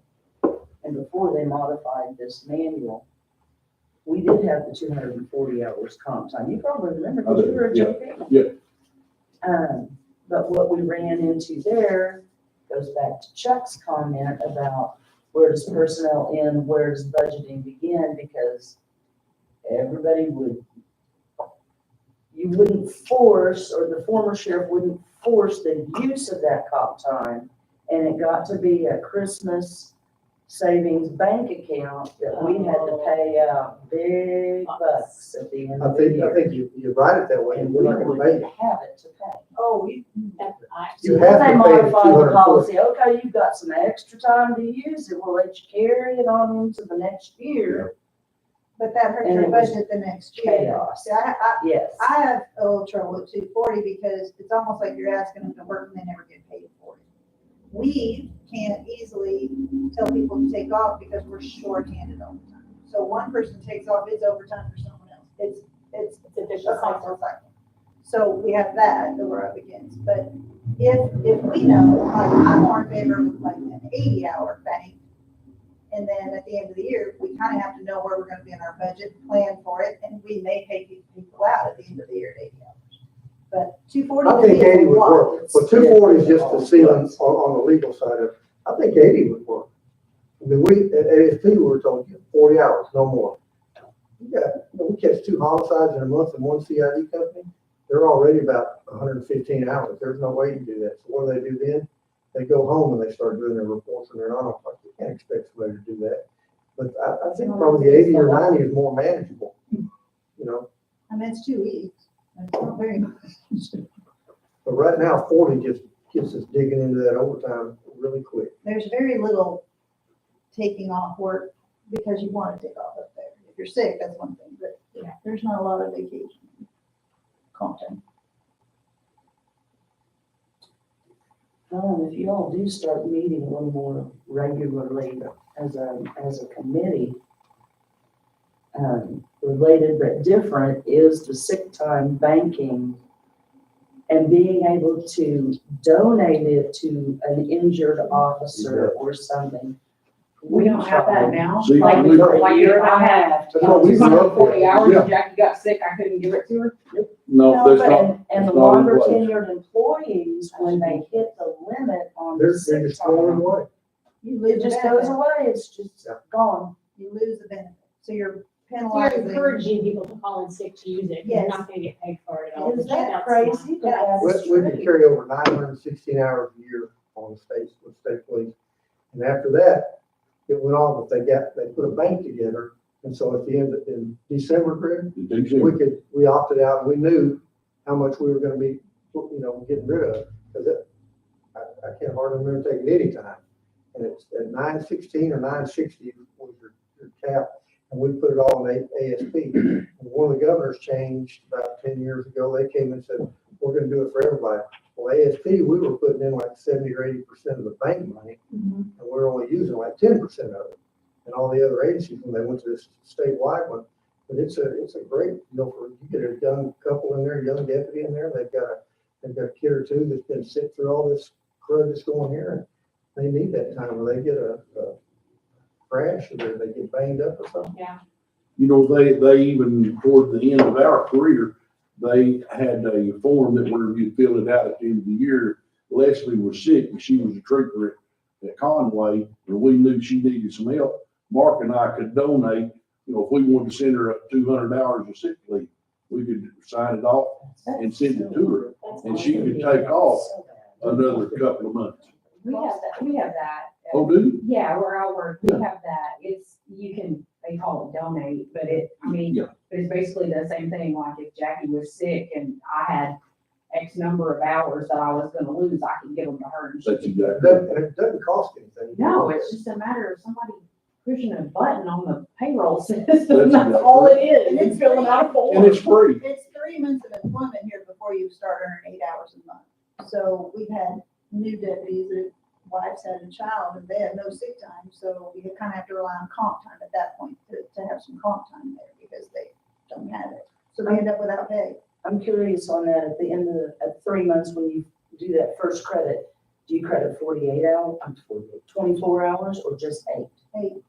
and before they modified this manual, we did have the 240 hours comp time. You probably remember, because you were a Yeah. JP. Yeah. But what we ran into there goes back to Chuck's comment about where does personnel end, where does budgeting begin, because everybody you wouldn't force, or the former sheriff wouldn't force the use of that comp time. And it got to be a Christmas savings bank account that we had to pay out big bucks at the end I of the think year. you write it that way, And and we we're not gonna wouldn't pay. have it to pay. Oh, You So have then they to pay the modified the 240. policy, okay, you've got some extra time to use it, we'll let you carry it on into the next year. But that hurts And your it was budget the next year. chaos. See, I Yes. have a little trouble with 240 because it's almost like you're asking them to work and they never get paid for it. We can't easily tell people to take off because we're short-handed all the time. So one person takes off, it's overtime for someone else. It's It's a a vicious cycle. constant cycle. So we have that we're up against. But if we know, like, I'm more in favor of like an 80-hour bank. And then at the end of the year, we kind of have to know where we're gonna be in our budget, plan for it, and we may pay people out at the end of the year at 80 hours. But 240 I to me think is a 80 would lot. work, but 240 is just the ceiling on the legal side of it. I think 80 would work. I mean, we, at ASP, we were told 40 hours, no more. We catch 2 homicides in a month in one CID company, they're already about 115 hours. There's no way you do that. So what do? Then? They go home and they start doing their reports and they're not, you can't expect somebody to do that. But I think probably 80 or 90 is more manageable, you know? I mean, it's 2 weeks. It's not very much. But right now, 40 just gets us digging into that overtime really quick. There's very little taking off work because you want to take off up there. If you're sick, that's one thing, but Yeah. there's not a lot of vacation content. If you all do start meeting a little more regularly as a committee, related but different is the sick time banking and being able to donate it to an injured officer or something. We don't have that now. See, Like, we- like if I had, That's what we grew up with. 40 hours Yeah. and Jackie got sick, I couldn't give it to her. No, that's but- not, And the that's not in longer place. tenured employees, when they hit the limit on the They're sick just throwing time, away. You lose it the just goes benefit. away, it's just Yeah. gone. You lose the benefit. So you're You're penalizing. encouraging people to call in sick to use it, 'cause Yes. you're not gonna get paid for it at all. Is but that that's crazy? But Yeah. that's We can true. carry over 916 hours a year on the state, with state police. And after that, it went on, but they put a bank together. And so at the end, in December, Greg, we opted out and we knew how much we were gonna be, getting rid of. Cause I can't hardly remember taking any time. And it's at 916 or 960 was your cap. And we put it all in ASP. And one of the governors changed about 10 years ago. They came and said, we're gonna do it for everybody. Well, ASP, we were putting in like 70 or 80% of the bank money, and we're only using like 10% of it. And all the other agencies, when they went to this statewide one, but it's a great deal for, you get a young couple in there, young deputy in there, they've got a kid or two that's been sick through all this crud that's going here, and they need that time where they get a crash or they get banged up or something. Yeah. You know, they even, toward the end of our career, they had a form that whenever you fill it out at the end of the year, Leslie was sick and she was a trooper at Conway, and we knew she needed some help. Mark and I could donate, if we wanted to send her up 200 hours of sick leave, we could sign it off and send it to her, That's and she awesome. could take off another couple of months. We have that. Oh, do you? Yeah, where I work, we Yeah. have that. They call it donate, but Yeah. it's basically the same thing. Like if Jackie was sick and I had X number of hours that I was gonna lose, I could give them to her. And she That's could- exactly. And it doesn't cost anything. No, it's just a matter of somebody pushing a button on the payroll system. That's That's exactly all it is. And It's it's filling out a form. And it's free. It's 3 months of employment here before you start earning 8 hours a month. So we've had new deputies that wives had a child and they had no sick time, so you kind of have to rely on comp time at that point to have some comp time there because they don't have it. So they end up without pay. I'm curious on that, at the end of at 3 months, when you do that first credit, do you credit 48 hours, 24 hours, or just 8? Hey,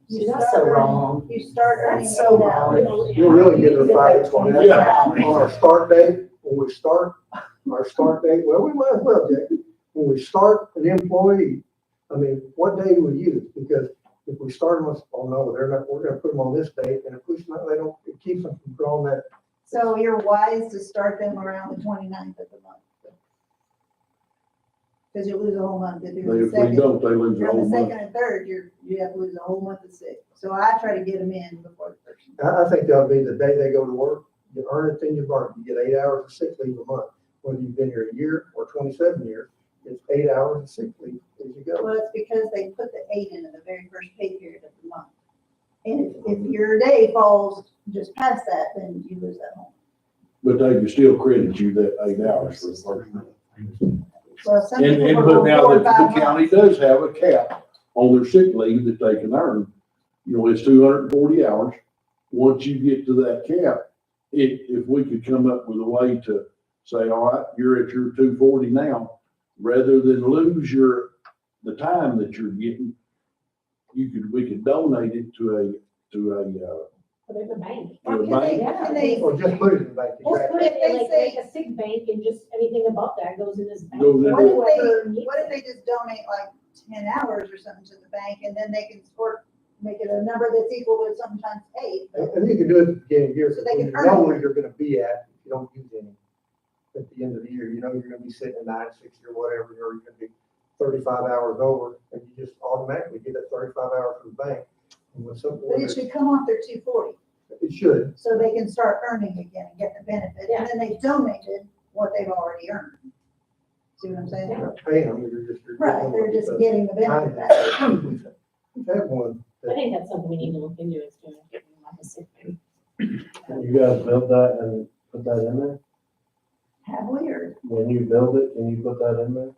See, that's so wrong. You start earning That's so 8 hours. wrong. You'll really get a fight on that. Yeah. On our start date, when we start, our start date, well, we might as well, Jackie. When we start an employee, what day do we use? Because if we start them, oh no, we're gonna put them on this date, and if we, it keeps them from drawing that. So you're wise to start them around the 29th of the month. Because you lose a whole month if you're If the we second. don't, they lose If the you're on whole the month. second and third, you have to lose a whole month of sick. So I try to get them in before the first. I think that'll be the day they go to work, you earn it, then you burn it. You get 8 hours of sick leave a month. Whether you've been here a year or 27 years, it's 8 hours of sick leave as you go. Well, it's because they put the 8 in the very first pay period of the month. And if your day falls just past that, then you lose that home. But they can still credit you that 8 hours for the first month. Well, some And, people but will now go 4 or the 5 county months. does have a cap on their sick leave that they can earn. You know, it's 240 hours. Once you get to that cap, if we could come up with a way to say, all right, you're at your 240 now, rather than lose the time that you're getting, we could donate it to a Put it in the bank. to a Can bank. can they, Or just put it in the bank. Or exactly. put it in If like, they like a sick bank and just anything above that goes in this bank. Goes in what if Whoever they, needs what if it. they just donate like 10 hours or something to the bank, and then they can sort, make it a number that's equal to sometimes 8? And you can do it at the beginning of the year, So so they you can know earn where it. you're gonna be at, if you don't use any. At the end of the year, you know you're gonna be sitting at 960 or whatever, or you're gonna be 35 hours over, and you just automatically get that 35 hours from the bank. And when something, But it should come off their 240, it should, so they can start earning again and get the benefit, and then they donated what they've already earned. See what I'm saying? you're not paying them, you're just. you're Right, getting they're them just with getting the the benefit time. back. We've had one, I think that's something we need to look into, is doing like a sick bank. You guys build that and put that in there? Have we, or When you build it, can you put that in there?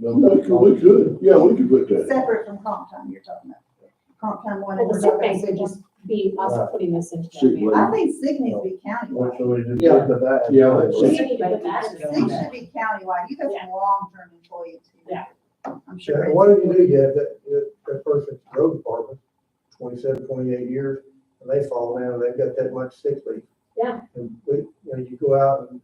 Build We that could, yeah, we could put that. separate from comp time you're talking about? Comp time one. Well, and the we're sick talking bank would sick just be us Right. putting this into. Sick that leave. bank. I think sick needs to be Or countywide. should we just Yeah. put that? in Yeah, there? let's We see. need to put that in. Sick should be countywide. You got some long-term employees. here. Yeah. I'm sure. and what do you do, you have that person's road department, 27, 28 years, and they fall down, they've got that much sick leave. Yeah. And you go out and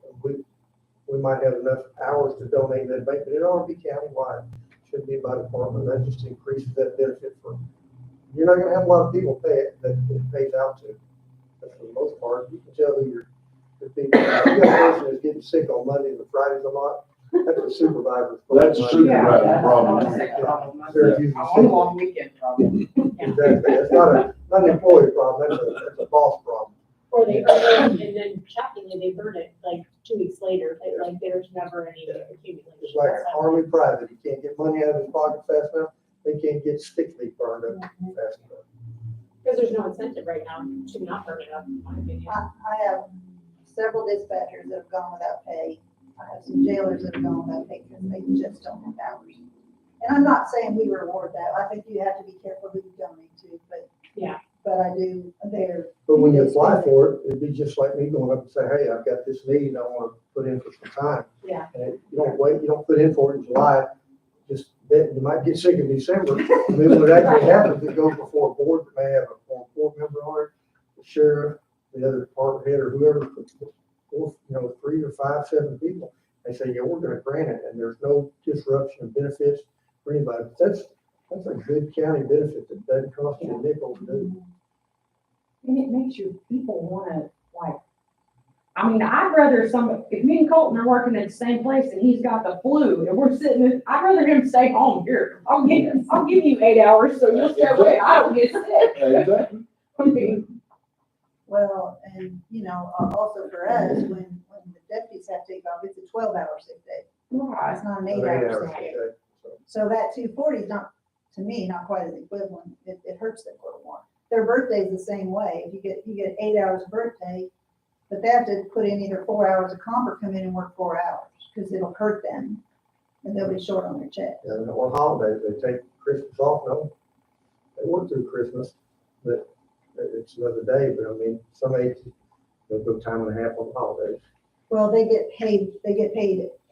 we might have enough hours to donate that bank, but it ought to be countywide. Shouldn't be by department, that just increases that benefit for, you're not gonna have a lot of people pay it, that it pays out to. But for the most part, you can tell who your people, you got a person that's getting sick on Mondays and Fridays a lot, that's a supervisor's problem. That's a supervisor problem. They're using On a sick long weekend, probably. Exactly, it's not an employee problem, that's a boss problem. Or they earn it, and then shockingly, they burn it like 2 weeks later, like there's never any accumulation. It's like That's how- Army private, he can't get money out of his pocket fast enough, they can't get sick leave burned up fast enough. Because there's no incentive right now to not burn it up, in my opinion. I have several dispatchers that have gone without pay. I have some jailers that have gone without pay because they just don't have hours. And I'm not saying we reward that. I think you have to be careful who you donate to, but. Yeah. But I do, they're. But when you apply for it, it'd be just like me going up and saying, hey, I've got this need, I wanna put in for some time. Yeah. And you don't wait, you don't put in for it in July, just, then you might get sick in December. I mean, when it actually happens, it goes before a board that may have a former board member on it, the sheriff, the other department head, or whoever, or, 3 or 5, 7 people. They say, yeah, we're gonna grant it, and there's no disruption of benefits for anybody. That's a good county benefit that doesn't cost you a nickel to do. And it makes your people wanna, like, I mean, I'd rather if me and Colton are working at the same place and he's got the flu and we're sitting, I'd rather him stay home here. I'll give you 8 hours so you'll stay away. I don't get sick. Exactly. I mean, Well, and, also for us, when the deputies have to take off, it's a 12-hour sick day. right. It's not an 8 8-hour hours sick a day. day. So that 240 is not, to me, not quite as equivalent. It hurts them a little more. Their birthday's the same way. If you get 8 hours of birthday, but they have to put in either 4 hours of comp or come in and work 4 hours, because it'll hurt them, and they'll be short on their check. And on holidays, they take Christmas off, no, they work through Christmas, but it's another day, but I mean, some agencies, they'll go time and a half on holidays. Well, they get paid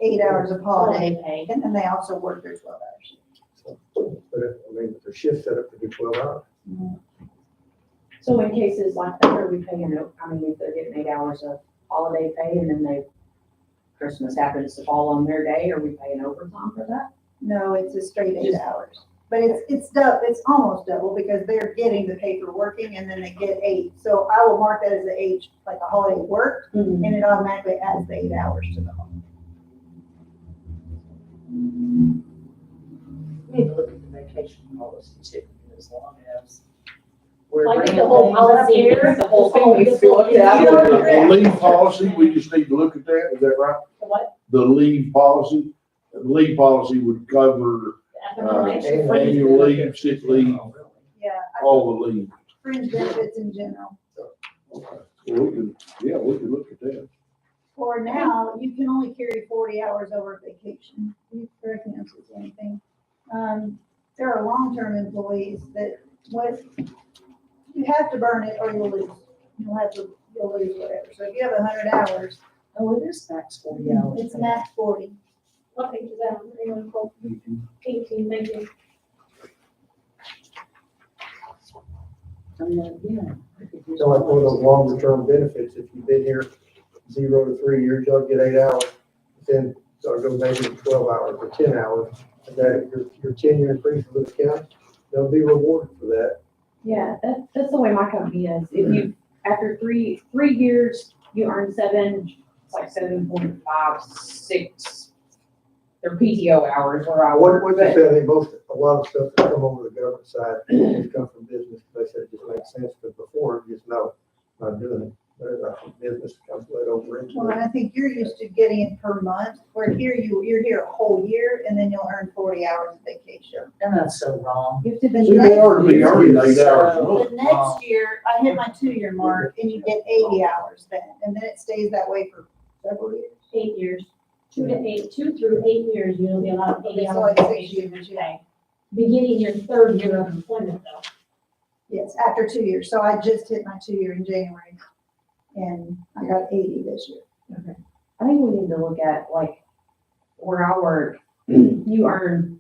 8 hours of holiday, Holiday pay. and then they also work their 12 hours. But if their shift's set up to do 12 hours. So in cases like that, are we paying, if they're getting 8 hours of holiday pay and then Christmas happens to fall on their day, are we paying overtime for that? No, it's a straight 8 Just- hours. But it's almost double, because they're getting the pay for working, and then they get 8. So I will mark that as a H, like a holiday worked, and it automatically adds the 8 hours to the holiday. We need to look at the vacation policy too, as long as. we're Like bringing the whole things policy up here, The whole thing needs to be looked at. The leave policy, we just need to look at that, is that right? What? The leave policy, would cover The FMLA should freeze annual leave, sick leave, Yeah, all the leave. fringe benefits in general. Well, we could look at that. For now, you can only carry 40 hours over vacation. You correct me if there's anything. There are long-term employees that, you have to burn it or you'll lose. You'll lose whatever. So if you have 100 hours, Oh, it is max 40 hours. it's max 40. What page is that on? Anyone pull? 18, thank you. Yeah. So like one of those longer term benefits, if you've been here 0 to 3 years, you'll get 8 hours. Then, so it goes maybe to 12 hours or 10 hours. And that your tenure increases with the county, they'll be rewarded for that. Yeah, that's the way my company is. If you, after three years, you earn it's like 7.56. They're PTO hours where I What work. you say, I think a lot of stuff that come over the government side has come from business. They said it just makes sense, but before, just no, not doing it. But I think business comes right over into Well, and it. I think you're used to getting it per month, where here you're here a whole year and then you'll earn 40 hours of vacation. And that's so wrong. You have to See, they are to be earning 8 hours a month. The next year, I hit my 2-year mark and you get 80 hours then, and then it stays that way for several years. 8 years. 2 through 8 years, you'll be allowed 80 Okay, so hours like of 6 vacation years, pay. Beginning your 3rd year of employment though. Yes, after 2 years. So I just hit my 2-year in January and I got 80 this year. I think we need to look at like where I work, you earn,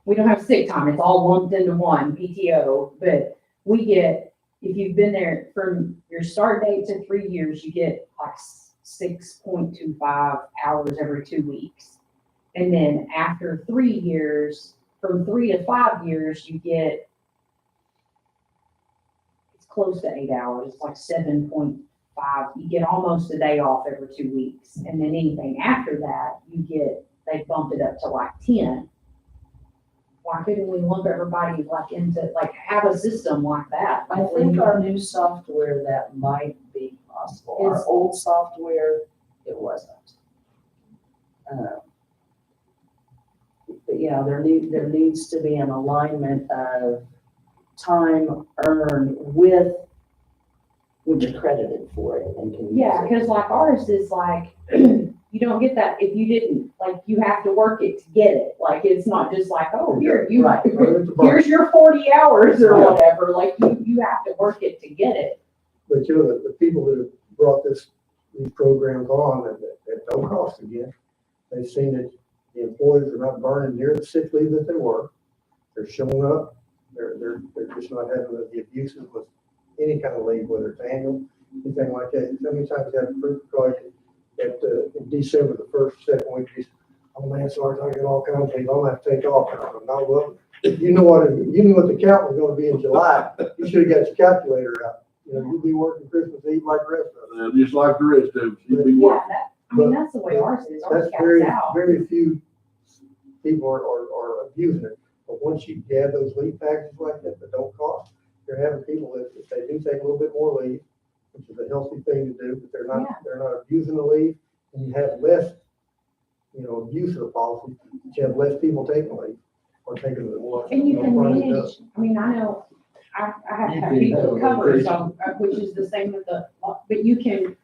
we don't have sick time, it's all lumped into one PTO, but we get, if you've been there from your start date to 3 years, you get like 6.25 hours every 2 weeks. And then after 3 years, from 3 to 5 years, you get, it's close to 8 hours, it's like 7.5. You get almost a day off every 2 weeks. And then anything after that, they bumped it up to like 10. Why couldn't we lump everybody like into, like have a system like that? I think our new software, that might be possible. Our Is- old software, it wasn't. But yeah, there needs to be an alignment of time earned with when you're credited for it and can use Yeah, it. because like ours is like, you don't get that if you didn't, like you have to work it to get it. Like it's not just like, oh, here, you, Right. here's your 40 hours or whatever. Like you have to work it to get it. But you know, the people that have brought these programs on at no cost again, they've seen that the employees are not burning near the sick leave that they were. They're showing up, they're just not having the abuses with any kind of leave, whether it's annual, anything like that. So many times you have proof card that in December, the first, second week, you say, oh man, sorry, I got all kinds of things, I'll have to take off. And I'm not, well, you knew what the count was gonna be in July, you should have got your calculator out. You know, you'll be working Christmas Eve like the rest of us. Just like the rest of us, you'd be Yeah, working. that's the way ours is. Ours That's caps very, out. very few people are abusing it. But once you have those leave packages like that don't cost, you're having people that if they do take a little bit more leave, which is a healthy thing to do, but they're not abusing the leave, and you have less, abuse of the policy, but you have less people taking leave or taking the. And you can running it up. manage, I mean, I know, I have to You have can people have covered, a so, which is the same with but you can,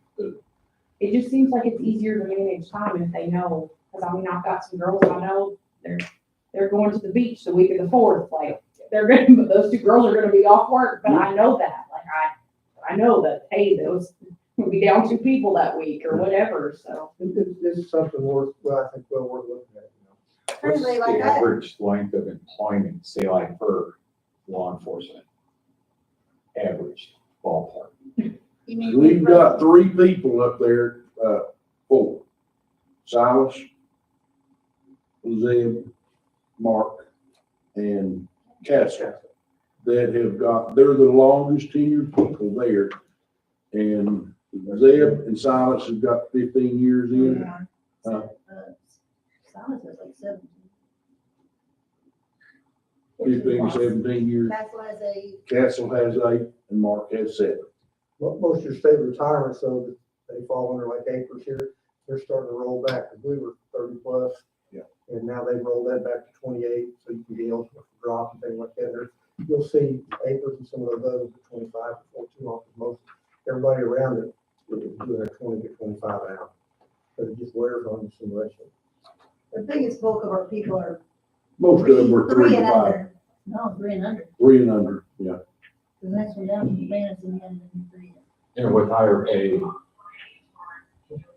it just seems like it's easier to manage time if they know, because I mean, I've got some girls I know, they're going to the beach the week of the 4th, like, those 2 girls are gonna be off work, but I know that, like, I know that, hey, those will be down 2 people that week or whatever, so. It's something worth looking at, What's Currently, the like I, average length of employment, say like for law enforcement? Average ballpark. you mean. We've got 3 people up there, 4. Silas, Zeb, Mark, and Castle, that have they're the longest tenured people there. And Zeb and Silas have got 15 years in. Silas was like 17. 15, 17 years. That's why I say, Castle has 8 and Mark has 7. Well, most of your state retirements, so they fall under like acres here, they're starting to roll back, because we were 30 plus. Yeah. And now they've rolled that back to 28, so you can be eligible for drop and things like that. You'll see acres and some of those others at 25 before too long, because most, everybody around it is doing a 20 to 25 an hour. But it just wears on you so much. The biggest bulk of our people are Most of them are 3 to and 5, under. No, 3 and under. 3 and under, yeah. The next one down is Madison and then 3. And with higher pay,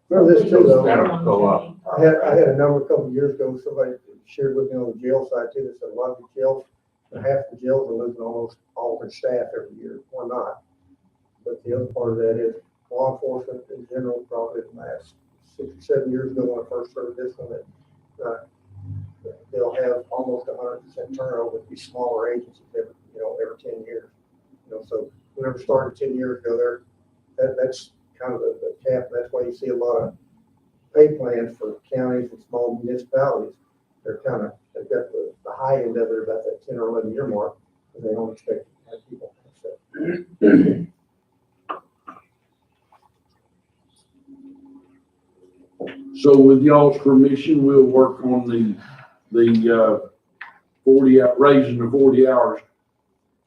Remember this too, though, that'll go up. I had a number a couple of years ago, somebody shared with me on the jail side too, that said a lot of the jails, half the jails are losing almost all their staff every year, or not. But the other part of that is law enforcement in general, probably the last 6 or 7 years ago when I first started this one, that they'll have almost 100% turnover with these smaller agencies every 10 years. So whoever started 10 years ago, that's kind of the cap. That's why you see a lot of pay plans for counties and small municipalities. They've got the high end of it about that 10 or 11 year mark, because they don't expect to have people. So with y'all's permission, we'll work on the 40 out, raising the 40 hours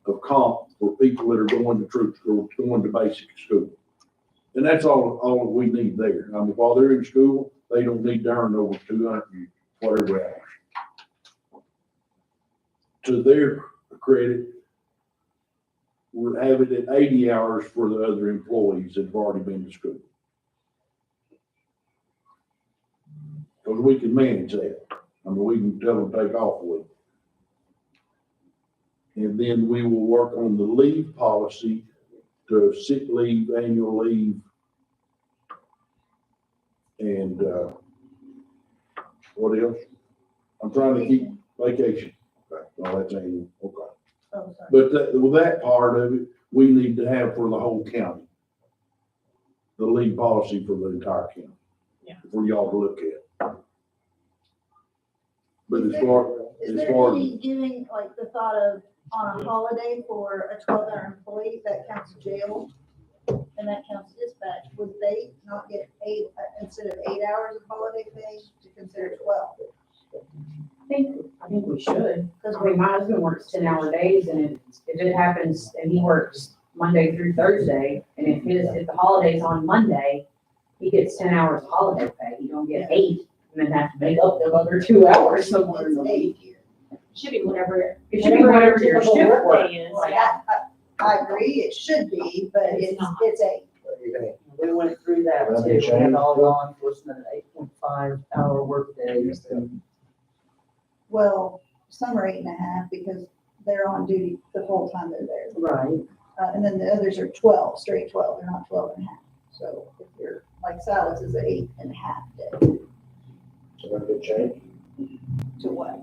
of comp for people that are going to troop school, going to basic school. And that's all we need there. I mean, while they're in school, they don't need to earn over 200 and whatever hours. To their credit, we're having it at 80 hours for the other employees that have already been to school. Because we can manage that. I mean, we can tell them to take off a week. And then we will work on the leave policy, to sick leave, annual leave, and, what else? I'm trying to keep vacation. Okay, well, that's annual, okay. Oh, sorry. But with that part of it, we need to have for the whole county. The leave policy for the entire county. Yeah. For y'all to look at. But Is as far, Is as there far, any giving, like the thought of on a holiday for a 12-hour employee, that counts jail and that counts dispatch, would they not get 8, instead of 8 hours of holiday pay to consider 12? I think we should, because I mean, my husband works 10-hour days, and if it happens, and he works Monday through Thursday, and if the holiday's on Monday, he gets 10 hours of holiday pay, he don't get 8, and then have to make up the other 2 hours somewhere in the It's week. 8 here. Should be whatever. It should be whatever your typical shift work work. day is, Like, yeah. I agree, it should be, but It's not. it's 8. We went through that Well, too, they we had changed. all law enforcement at 8.5 hour work days. Well, some are 8.5 because they're on duty the whole time they're there. Right. And then the others are 12, straight 12, they're not 12.5. So if you're, like Silas is an 8.5 day. So that could change, To what?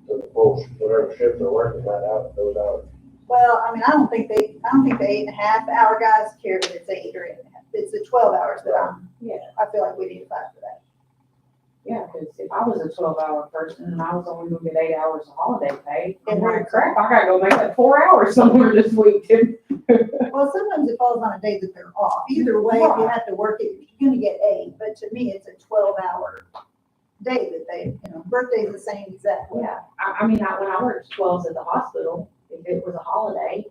the full, whatever shift they're working that out, those hours. Well, I mean, I don't think the 8.5 hour guys care if it's 8 or 8.5. It's the 12 hours that I feel like we need to fight for that. Yeah, because if I was a 12-hour person and I was only gonna get 8 hours of holiday pay, I'm It like, hurts. crap, I gotta go make that 4 hours somewhere this week too. Well, sometimes it falls on a day that they're off. Either way, if you have to work it, you're gonna get 8, but to me, it's a 12-hour day that they, birthday's the same exact way. Yeah, I mean, when I worked 12s at the hospital, if it was a holiday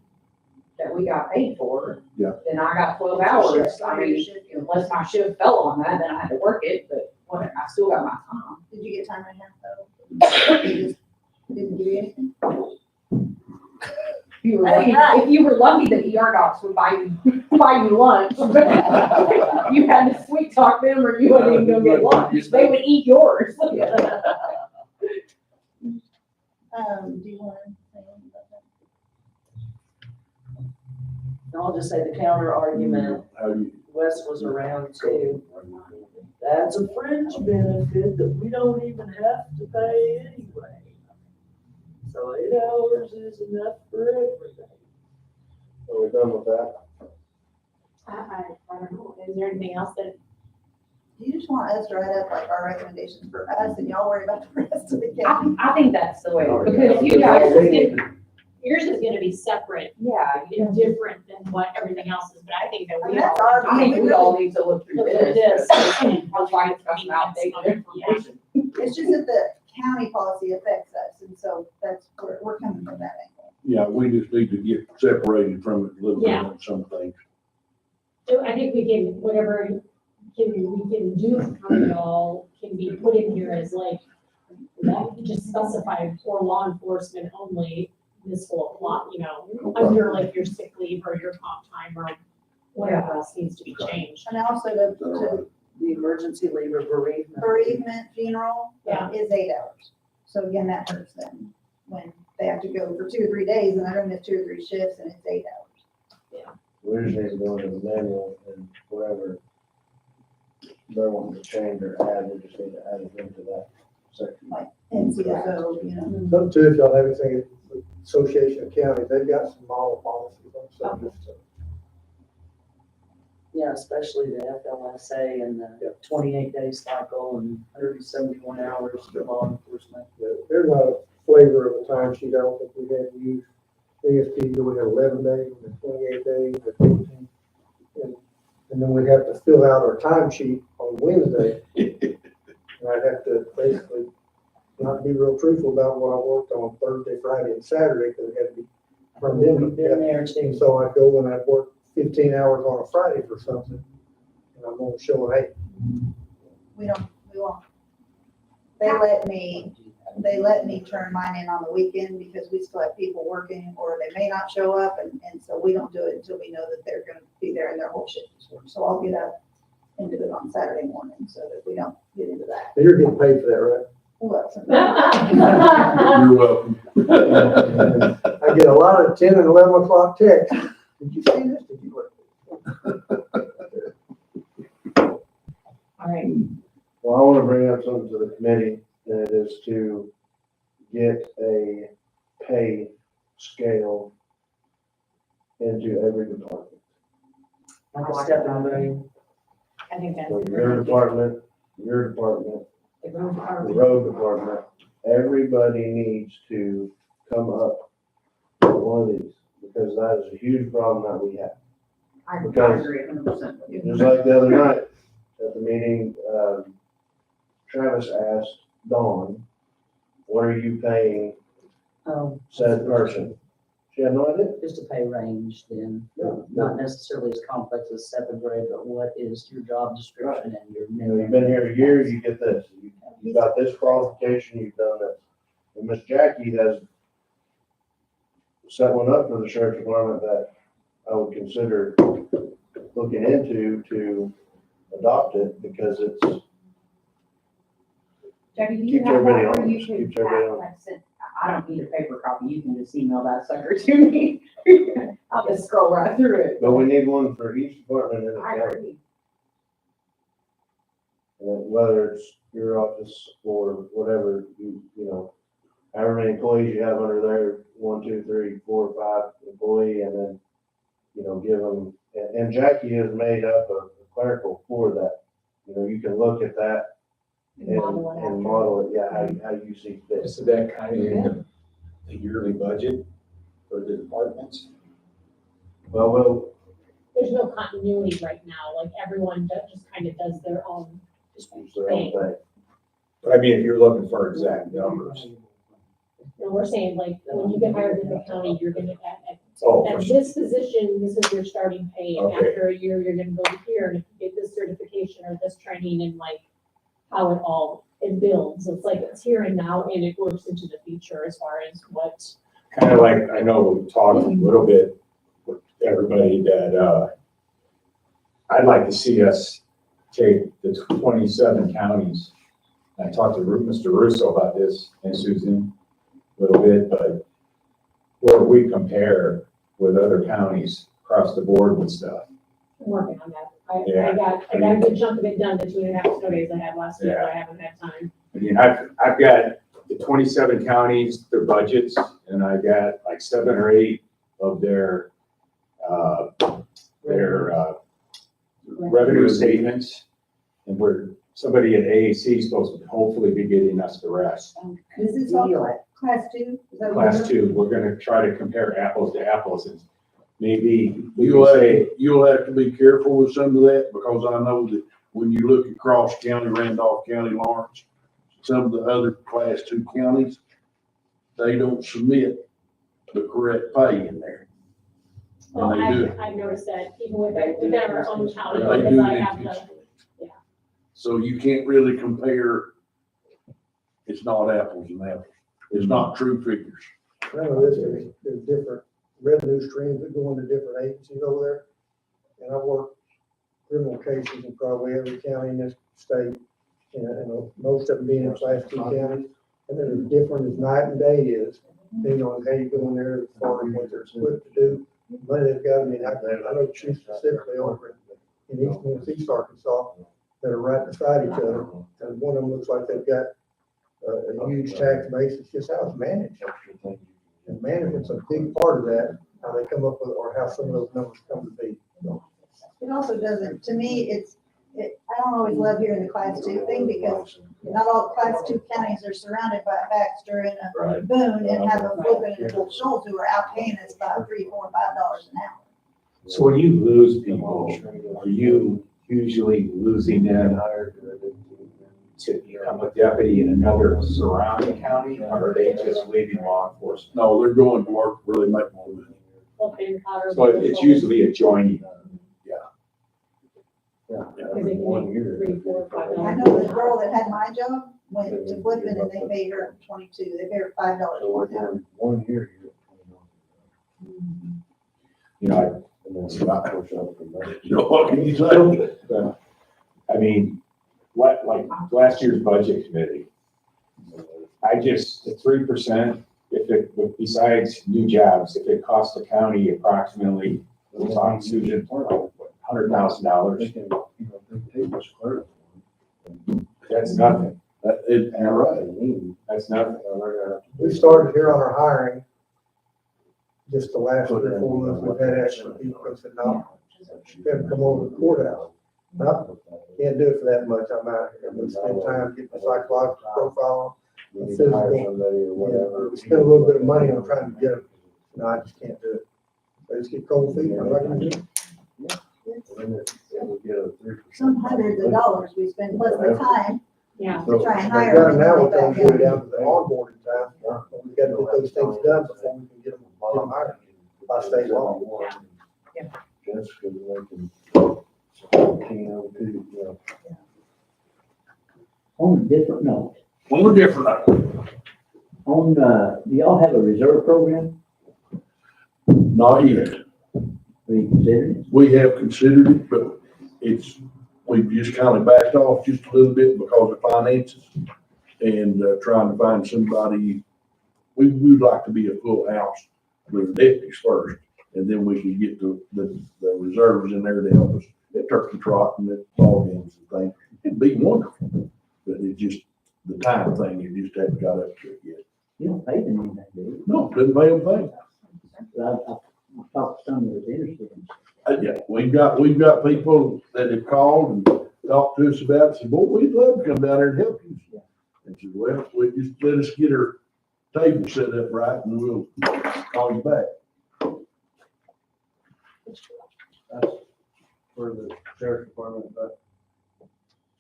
that we got paid for, Yeah. then I got 12 hours. Shift, I mean, shift. unless my shift fell on that, then I had to work it, but what, I still got my time. Did you get time and a half though? They just didn't give you anything? If you were lucky, the ER docs would buy you lunch. You had to sweet talk them or you wouldn't even go get lunch. They would eat yours. Do you want to say anything about that? And I'll just say the counter argument, how do you? Wes was around too. That's a fringe benefit that we don't even have to pay anyway. So 8 hours is enough for everything. Are we done with that? I don't know, is there anything else that, You just want us to write up like our recommendations for us and y'all worry about the rest of the county. I think that's the way, because you yours guys, is gonna be separate yeah, and different than what everything else is, but I think that I we mean, all. that's our I think we all need to look through Look at this. this. I'll try to discuss some outdated information. It's just that the county policy affects us, and so that's, we're coming from that angle. Yeah, we just need to get separated from it a little bit Yeah. on some things. So I think we can, whatever we can do for county hall can be put in here as like, just specify for law enforcement only, this will apply, you know, under like your sick leave or your comp time or whatever else needs to be changed. And also to The emergency leave or bereavement. bereavement funeral Yeah. is 8 hours. So again, that hurts them when they have to go for 2 or 3 days and they're gonna miss 2 or 3 shifts and it's 8 hours. We just need to go into the manual and wherever they're wanting to change or add, we just need to add it into that section. NCSO, you know. Some too, if y'all have anything, Association of Counties, they've got some model policies on some of this stuff. Yeah, especially the FLSA and the 28-day cycle and 171 hours for law enforcement. There's not a flavor of a timesheet, I don't think we had used. ASP, we had 11 days, and 28 days, and 15. And then we'd have to fill out our timesheet on Wednesday. And I'd have to basically not be real truthful about what I worked on Thursday, Friday, and Saturday, because it had to be turned in. We've been there And too. so I'd go and I'd work 15 hours on a Friday for something, and I'm gonna show it, hey, We won't. They let me turn mine in on the weekend because we still have people working or they may not show up and so we don't do it until we know that they're gonna be there and their whole shift is work. So I'll get up and do it on Saturday morning so that we don't get into that. you're getting paid for that, right? Well, You're welcome. I get a lot of 10 and 11 o'clock texts. Did you see this? Did you work? All right, Well, I want to bring up something to the committee, and it is to get a pay scale into every department. Like a step on grade. I think that's. So your department, the The road department. road department, everybody needs to come up with one of these, because that is a huge problem that we have. I Because- agree 100% with you. Just like the other night at the meeting, Travis asked Dawn, what are you paying Oh, said person? She had no idea. just a pay range then, No, not necessarily as complex as seventh grade, but what is your job description and your You know, minimum? you've been here a year, you get this. You got this qualification, you've done this. And Miss Jackie has set one up for the sheriff's department that I would consider looking into to adopt it, because it's, Jackie, do you keeps have everybody that where honest, you can, keeps everybody like I said, I don't need a paper copy, you can just email that sucker to me. I'll just scroll right through it. but we need one for each department in the I county. agree. Whether it's your office or whatever, you know, however many employees you have under there, 1, 2, 3, 4, 5 employee, and then, you know, give them, and Jackie has made up a clerical for that. You know, you can look at that and model it, yeah, how you see fit. Is that kind of in the yearly budget for the departments? Well, There's no continuity right now, like everyone just kind of does their own. it's their own thing. But I mean, if you're looking for exact numbers. And we're saying like, when you get hired in the county, you're gonna, Oh, at this position, this is your starting pay, and Okay. after a year, you're gonna go here, and if you get this certification or this training, and like, how it all, it builds, it's like, it's here and now, and it works into the future as far as what. kind of like, I know we talked a little bit with everybody that, I'd like to see us take the 27 counties. I talked to Mr. Russo about this and Susan a little bit, but where we compare with other counties across the board with stuff. I'm working on that. I Yeah. got a good chunk of it done, the 2.5 snow days I had last week, Yeah. I haven't had time. I mean, I've got the 27 counties, their budgets, and I got like 7 or 8 of their revenue statements. And somebody at AAC is supposed to hopefully be getting us the rest. Is this all class 2? Is that what Class 2, we're gonna try to compare apples to apples, and maybe we You'll can have, say, you'll have to be careful with some of that, because I know that when you look at Cross County, Randolph County, Lawrence, some of the other class 2 counties, they don't submit the correct pay in there. Well, And they do it. I've noticed that even within our own county, They because do I it have the, intentionally. So you can't really compare, it's not apples and apples. It's not true figures. I know this, there's different revenue streams that go into different agencies over there. And I've worked criminal cases in probably every county in this state, and most of them being in class 2 counties. And they're as different as night and day is, depending on how you go in there, as far as what they're equipped to do. Money they've got, I mean, I know two specifically over in East Northeast Arkansas that are right beside each other. And one of them looks like they've got a huge tax base. It's just how it's managed. And management's a big part of that, how they come up with, or how some of those numbers come to be. So, It also doesn't, to me, I don't always love hearing the class 2 thing because not all class 2 counties are surrounded by a Baxter and a Boone and have a Flippin and a Shoals who are out paying us about $3, $4, $5 an hour. So when you lose people, are you usually losing them to become a deputy in another surrounding county, or are they just leaving law enforcement? No, they're going to work where they make more money. Flippin, Powder. So it's usually a joining. Because they can make $3, $4, $5. I know the girl that had my job went to Flippin and they paid her 22, they paid her $5 more an hour. 1 year, you You know, You know, what can you say? I mean, like last year's budget committee, the 3%, if it, besides new jobs, if it costs the county approximately, we're talking Susan, $100,000, that's nothing. You're right. That's nothing. we started here on our hiring, just the last 3 or 4 months, we've had extra people that said, no, you have to come over to the courthouse. No, can't do it for that much, I'm out here. We spend time getting the psychological profile, the physical. Yeah, we spend a little bit of money on trying to get them. No, I just can't do it. I just get cold feet, I'm not gonna do it. Some hundreds of dollars we spend plus the time Yeah. to try and They've hire got them. them now, we're and trying get to them get it back. down to the onboarding time, but we gotta get those things done before we can get them hired by state law. On a different note, On a different note, do y'all have a reserve program? not yet. Are you considering it? We have considered it, but we've just kind of backed off just a little bit because of finances and trying to find somebody. We would like to be a full house with deputies first, and then we can get the reserves in there to help us at turkey trot and at ball games and things. It'd be wonderful, but it just, the time thing, it just hasn't got up to it yet. You don't pay them anything, do you? No, didn't pay them thing. I talked to someone that was interested in. Yeah, we've got people that have called and talked to us about it, said, boy, we'd love to come down there and help you. And said, well, just let us get our table set up right and we'll call you back. That's for the sheriff's department, but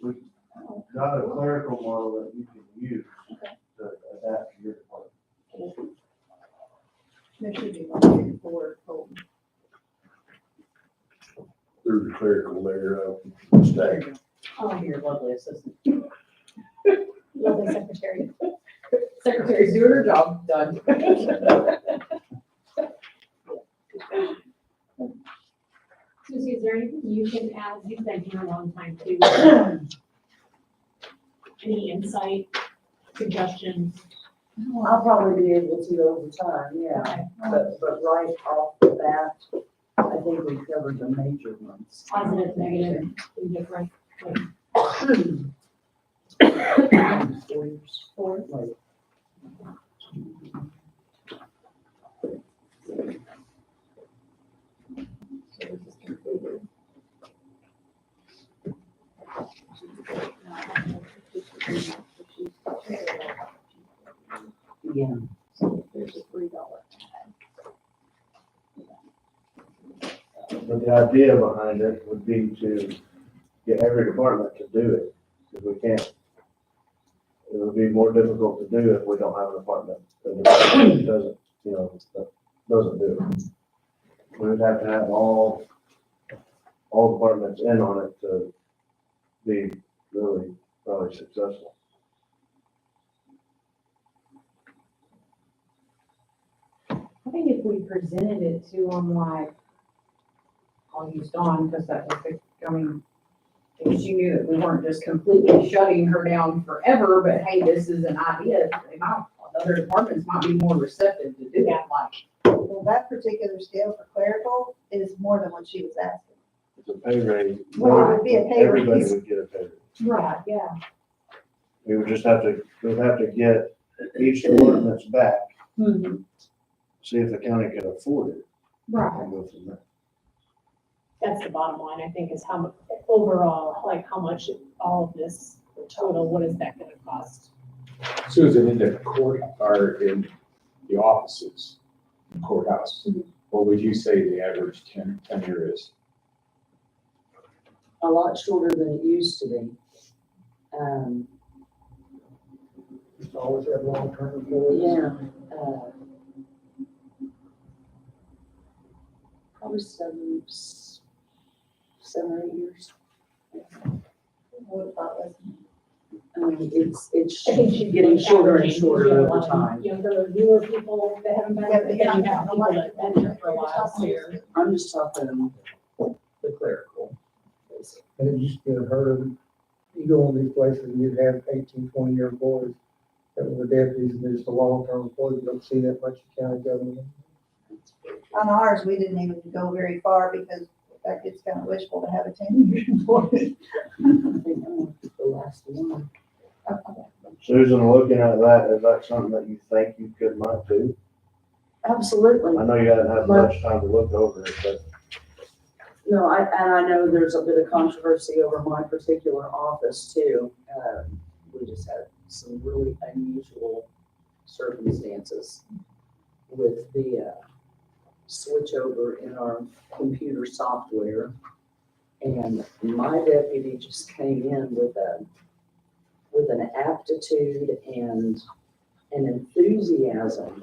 we got a clerical model that you can use to adapt to your department. There should be one for home. There's a clerical there, stack. Oh, your lovely assistant. Lovely secretary. Secretary's doing her job, done. Susie, is there anything you can add? You've been here a long time too. Any insight, suggestions? I'll probably be able to over time, yeah, but right off the bat, I think we covered the major ones. Positive, negative, indifferent? Yeah. There's a $3. But the idea behind it would be to get every department to do it, because we can't. It would be more difficult to do if we don't have a department, because it doesn't, doesn't do it. We would have to have all departments in on it to be really, really successful. I think if we presented it to them like, I'll use Dawn, because that was the, I mean, if she knew that we weren't just completely shutting her down forever, but hey, this is an idea, they might, other departments might be more receptive to do it, like. Well, that particular scale for clerical is more than what she was asking. It's a pay raise. Well, it would be a pay Everybody raise. would get a pay raise. Right, yeah. We would just have to, we'd have to get each department's back, Mhm. see if the county can afford it, Right. and go from there. That's the bottom line, I think, is how much, overall, like, how much all of this total, what is that gonna cost? Susan, in the court, or in the offices, courthouse, what would you say the average tenure is? A lot shorter than it used to be. Always have long-term employees. Yeah, probably 7 or 8 years. What about this? It's I think she'd be getting shorter and averaging, shorter you know, a over lot of time. Younger, newer people that haven't been, Yeah, but but then you're you not have gonna people like that have been here for a while, so you're. I'm just talking the clerical. And it used to be unheard of. You go in these places and you'd have 18, 20-year employees that were the deputies, and they're just a long-term employee. You don't see that much in county government. On ours, we didn't even go very far because in fact, it's kind of wishful to have a 10-year employee. I think I'm the last one. Susan, looking at that, is that something that you think you could not do? Absolutely. I know you haven't had much time to look over it, but No, I know there's a bit of controversy over my particular office too. We just had some really unusual circumstances with the switch over in our computer software. And my deputy just came in with an aptitude and an enthusiasm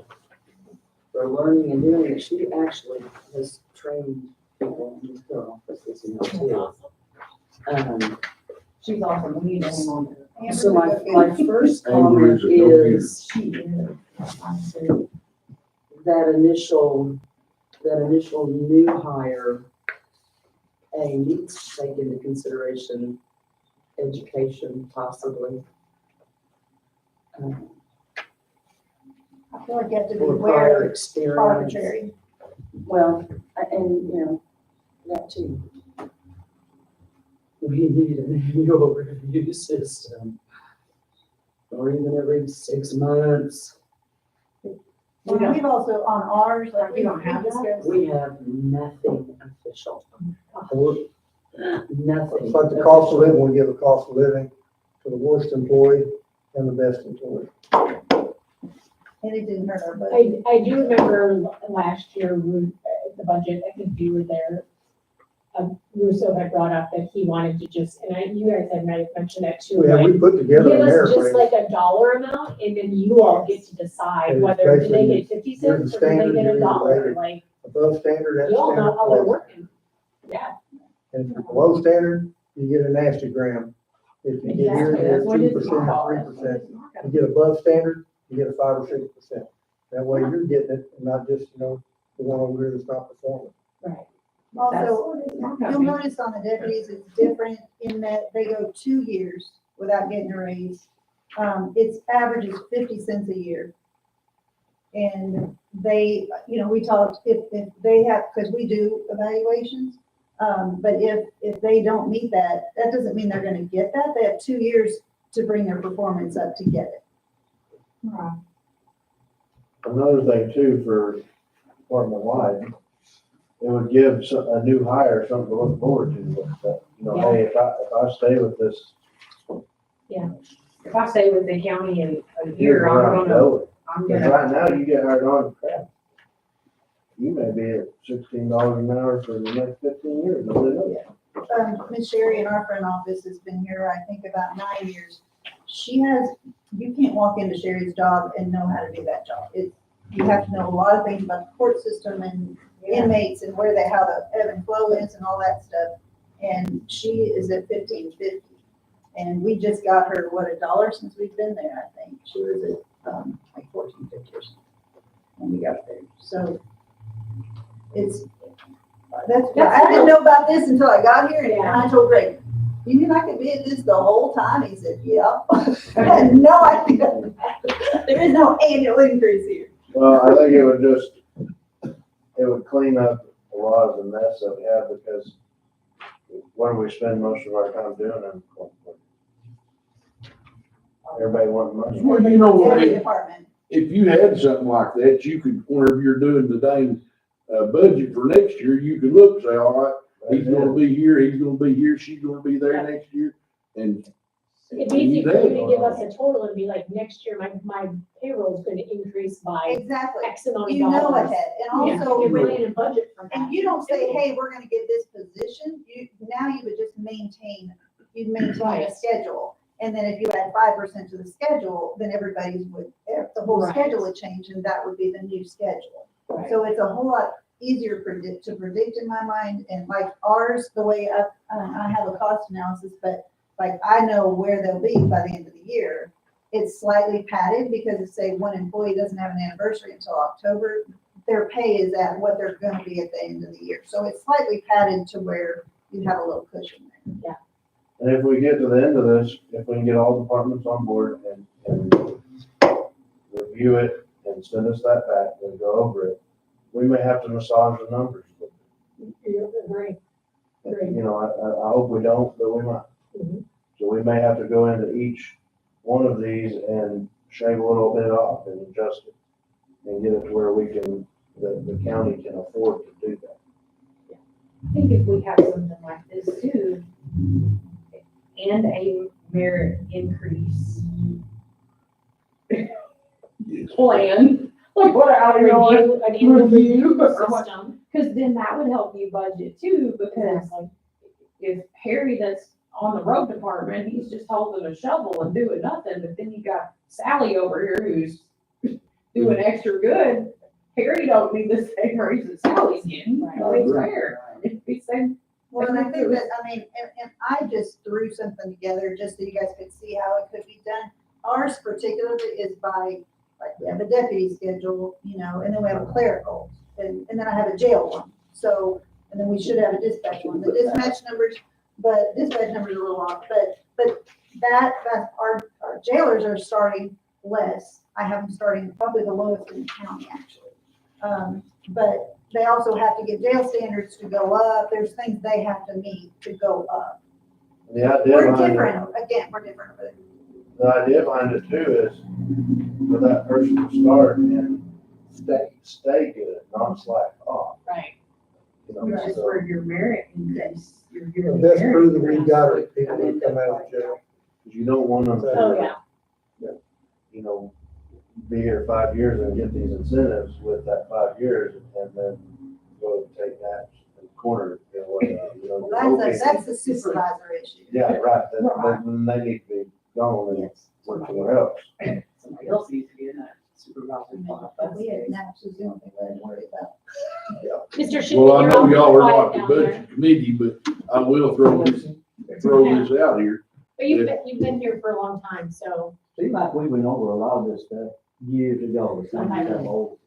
for learning and doing it. She actually has trained people in her offices and too. She's awesome, we need to hang on to her. So my first Amber comment is a go-getter. is that initial new hire, needs to take into consideration education possibly. I feel like you have to be Or prior wary, experience. arbitrary. Well, and, you know, that too. We need an annual review system, or even every 6 months. We don't- We've also, on ours, like, We don't have that? We have nothing official. Nothing. It's like the cost of living, we give a cost of living to the worst employee and the best employee. and it didn't hurt our budget. I do remember last year, the budget, I think you were there. Russo had brought up that he wanted to just, and you guys had mentioned that too, Yeah, like, we put together give a merit us just raise. like a dollar amount, and then you all get to decide And whether, do they basically, get 50 you're the cents or do standard, they get you're a the dollar, rated. like, Above standard, that's you all know standard. how they're plus. working. Yeah, And if you're below standard, you get a nasty gram. If you get here, Exactly, you that's get what it is. 2% or 3%. You get above standard, you get a 5 or 6%. That way you're getting it, and not just, the one over here that's not performing. right. Also, you'll notice on the deputies, it's different in that they go 2 years without getting a raise. Its average is 50 cents a year. And they, we talked, if they have, because we do evaluations, but if they don't meet that, that doesn't mean they're gonna get that. They have 2 years to bring their performance up to get it. Right. another thing too, for department wide, it would give a new hire something to look forward to, that, hey, if I stay with this, If I stay with the county in a here's year, where I'm I'm gonna, going. I'm Because gonna, right now, you get hired on, crap, you may be at $16 an hour for the next 15 years, nobody knows. Ms. Sherry in our front office has been here, I think, about 9 years. You can't walk into Sherry's job and know how to do that job. you have to know a lot of things about the court system and inmates and where they, how the ebb and flow is and all that stuff. And she is at 1550. And we just got her, what, $1 since we've been there, I think. She was at, like 1450 or something when we got there. So it's, I didn't know about this until I got here and I told Greg, you mean I could be at this the whole time? He said, yeah. I had no idea. There is no annual increase here. Well, I think it would just, it would clean up a lot of the mess that we have, because what do we spend most of our time doing in court? Everybody wanting money. Well, you know what, Every department. if you had something like that, you could, whenever you're doing the dang, budget for next year, you could look, say, all right, he's gonna be here, he's gonna be here, she's gonna be there next year, and It'd be easy for you to give us a total and be like, next year, my payroll is gonna increase by Exactly. X amount of You know dollars. ahead. And Yeah, also, you really in a budget for that. and you don't say, hey, we're gonna get this position. Now you would just you'd maintain a Right. schedule. And then if you add 5% to the schedule, then everybody's the whole Right. schedule would change, and that would be the new schedule. Right. So it's a whole lot easier to predict in my mind. And like ours, the way I have a cost analysis, but like I know where they'll be by the end of the year. It's slightly padded because if say one employee doesn't have an anniversary until October, their pay is at what they're gonna be at the end of the year. So it's slightly padded to where you have a little cushion there. And if we get to the end of this, if we can get all departments on board and review it and send us that back and go over it, we may have to massage the numbers. Agree. You know, I hope we don't, but we might. Mhm. So we may have to go into each one of these and shave a little bit off and adjust it and get it to where we can, the county can afford to do that. I think if we have something like this too, and a merit increase plan, like what, I don't know, Review, an annual review review or what? system. because then that would help you budget too, because if Harry that's on the road department, he's just holding a shovel and doing nothing, but then you got Sally over here who's doing extra good. Harry don't need the same raise that Sally's getting, so it's fair. It'd be same. Well, and I think that, I mean, and I just threw something together just so you guys could see how it could be done. Ours particularly is by, like, we have a deputy schedule, you know, and then we have a clerical, and then I have a jail one. So, and then we should have a dispatch one. The dispatch numbers are a little off, but that's, our jailers are starting less. I have them starting probably the lowest in the county, actually. But they also have to get jail standards to go up. There's things they have to meet to go up. The idea We're behind it, different, again, we're different, but the idea behind it too is for that person to start and stay good, not slack off. Right. You know, Which is so- where your merit increase, your The best proof that we got is people who come out of jail. Cause you don't want them Oh, to, yeah. you know, be here 5 years and get these incentives with that 5 years and then go take naps in the corner, you know, you know. well, okay. that's the supervisor issue. Yeah, right, then they need to be gone and work somewhere else. Somebody else needs to be in that supervisor spot. But we had naps is the only thing we had to worry about. Mr. Shipman, well, I you're know awfully y'all are quiet not the down there. budget committee, but I will throw this out here. But you've been here for a long time, so. Seems like we went over a lot of this stuff years ago, but some of them old.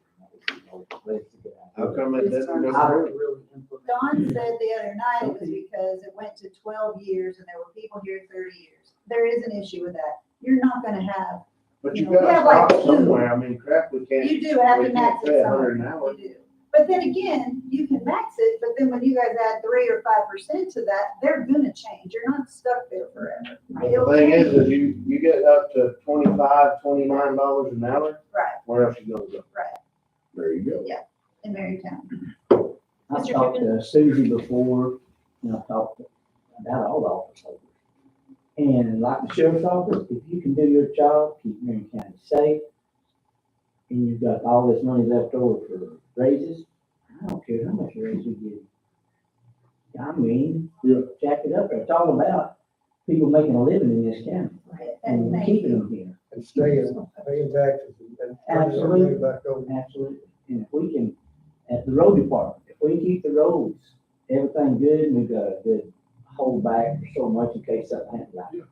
How come it didn't go I through? don't really implement. Don said the other night it was because it went to 12 years and there were people here 30 years. There is an issue with that. You're not gonna have, But you We have gotta like stop two. somewhere, I mean, crap, we can't. you do have we to can't max pay it 100 somewhere. an hour. You do. But then again, you can max it, but then when you guys add 3 or 5% to that, they're gonna change. You're not stuck there forever. But the thing is you get up to $25, $29 an hour, Right, where else you gonna go? There you go. in Marytown. I've Mr. talked to Susie before, and I've talked about all the office holders. And like the sheriff's office, if you can do your job, keep Marion County safe, and you've got all this money left over for raises, I don't care how much raise you give. I mean, jack it up, it's all about people making a living in this county And and keeping them here. And staying taxes. And Absolutely. Back over. Absolutely. And if we can, at the road department, if we keep the roads, everything good, and we've got a good holdback for so much in case something happens. Like,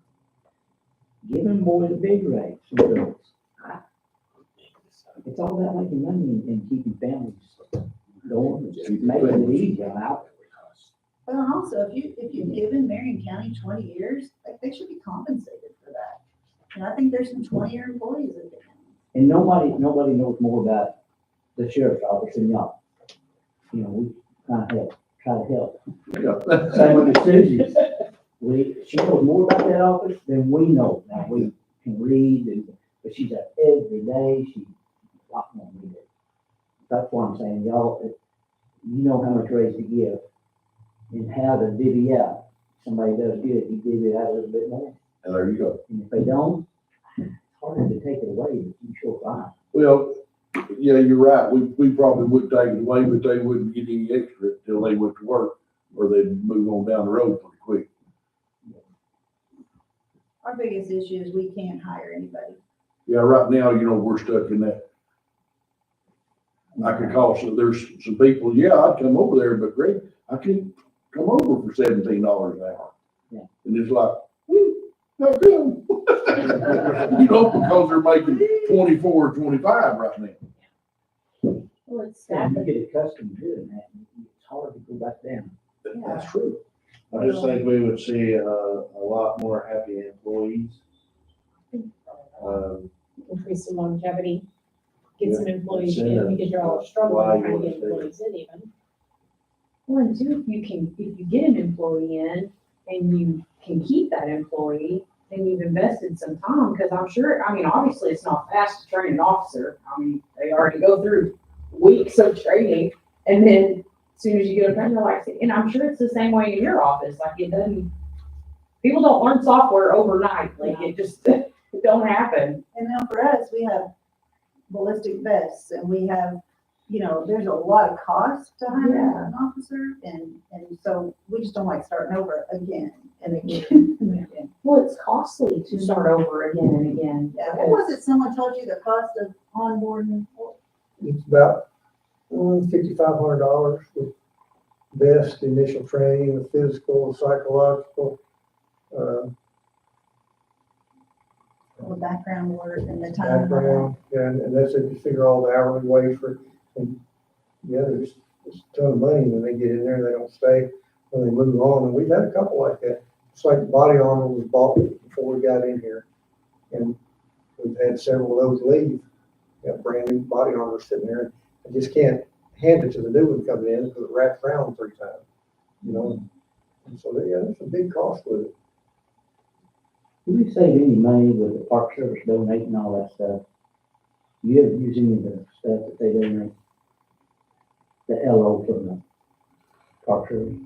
give them boys a big raise, some girls. It's all about making money and keeping families going, making it easy out. Well, and also, if you've given Marion County 20 years, like, they should be compensated for that. And I think there's some 20-year employees at the county. And nobody knows more about the sheriff's office than y'all. You know, we kind of try to help. Yeah. Same with Susie's. She knows more about that office than we know. Now, we can read, but she's there every day. She's a lot more than we do. That's what I'm saying, y'all, you know how much raise to give and how to divvy out. Somebody does good, you divvy it out a little bit more. And there you go. And if they don't, it's harder to take it away, but you sure fine. Well, yeah, you're right. We probably would take it away, but they wouldn't get any extra until they went to work, or they'd move on down the road pretty quick. Our biggest issue is we can't hire anybody. Yeah, right now, we're stuck in that. I could call, so there's some people, yeah, I'd come over there, but Greg, I can't come over for $17 an hour. Yeah. And it's like, how come? Because they're making 24 or 25 right now. Well, it's Yeah, sad. you get accustomed to doing that, and it's hard to go back down. That's true. I just think we would see a lot more happy employees. Increase the longevity, get Yeah, some employees that's in, it. because you're all Why struggling you trying to wanna get stay. employees in even. Well, and two, if you get an employee in and you can keep that employee, then you've invested some time, because I'm sure, obviously it's not fast to train an officer. They already go through weeks of training, and then as soon as you get a trainer, and I'm sure it's the same way in your office, like it doesn't, people don't learn software overnight, like it just, it don't happen. And now for us, we have ballistic vests and we have, there's a lot of cost to hire an officer. And so we just don't like starting over again and again and again. Well, it's costly to start over again and again. Yeah, what was it someone told you the cost of onboarding? It's about $5,500 with vest, initial training, the physical, psychological, The background work and the time. background, and that's if you figure all the hourly wage for, and yeah, there's a ton of money when they get in there, they don't stay, when they move on, and we've had a couple like that. It's like the body armor was bought before we got in here, and we've had several of those leave. Got brand new body armor sitting there, and just can't hand it to the new one coming in because it wraps around 3 times, And so, yeah, there's a big cost with it. Do we save any money with the Park Service donating all that stuff? Do you ever use any of the stuff that they donate? The LO from the Park Service?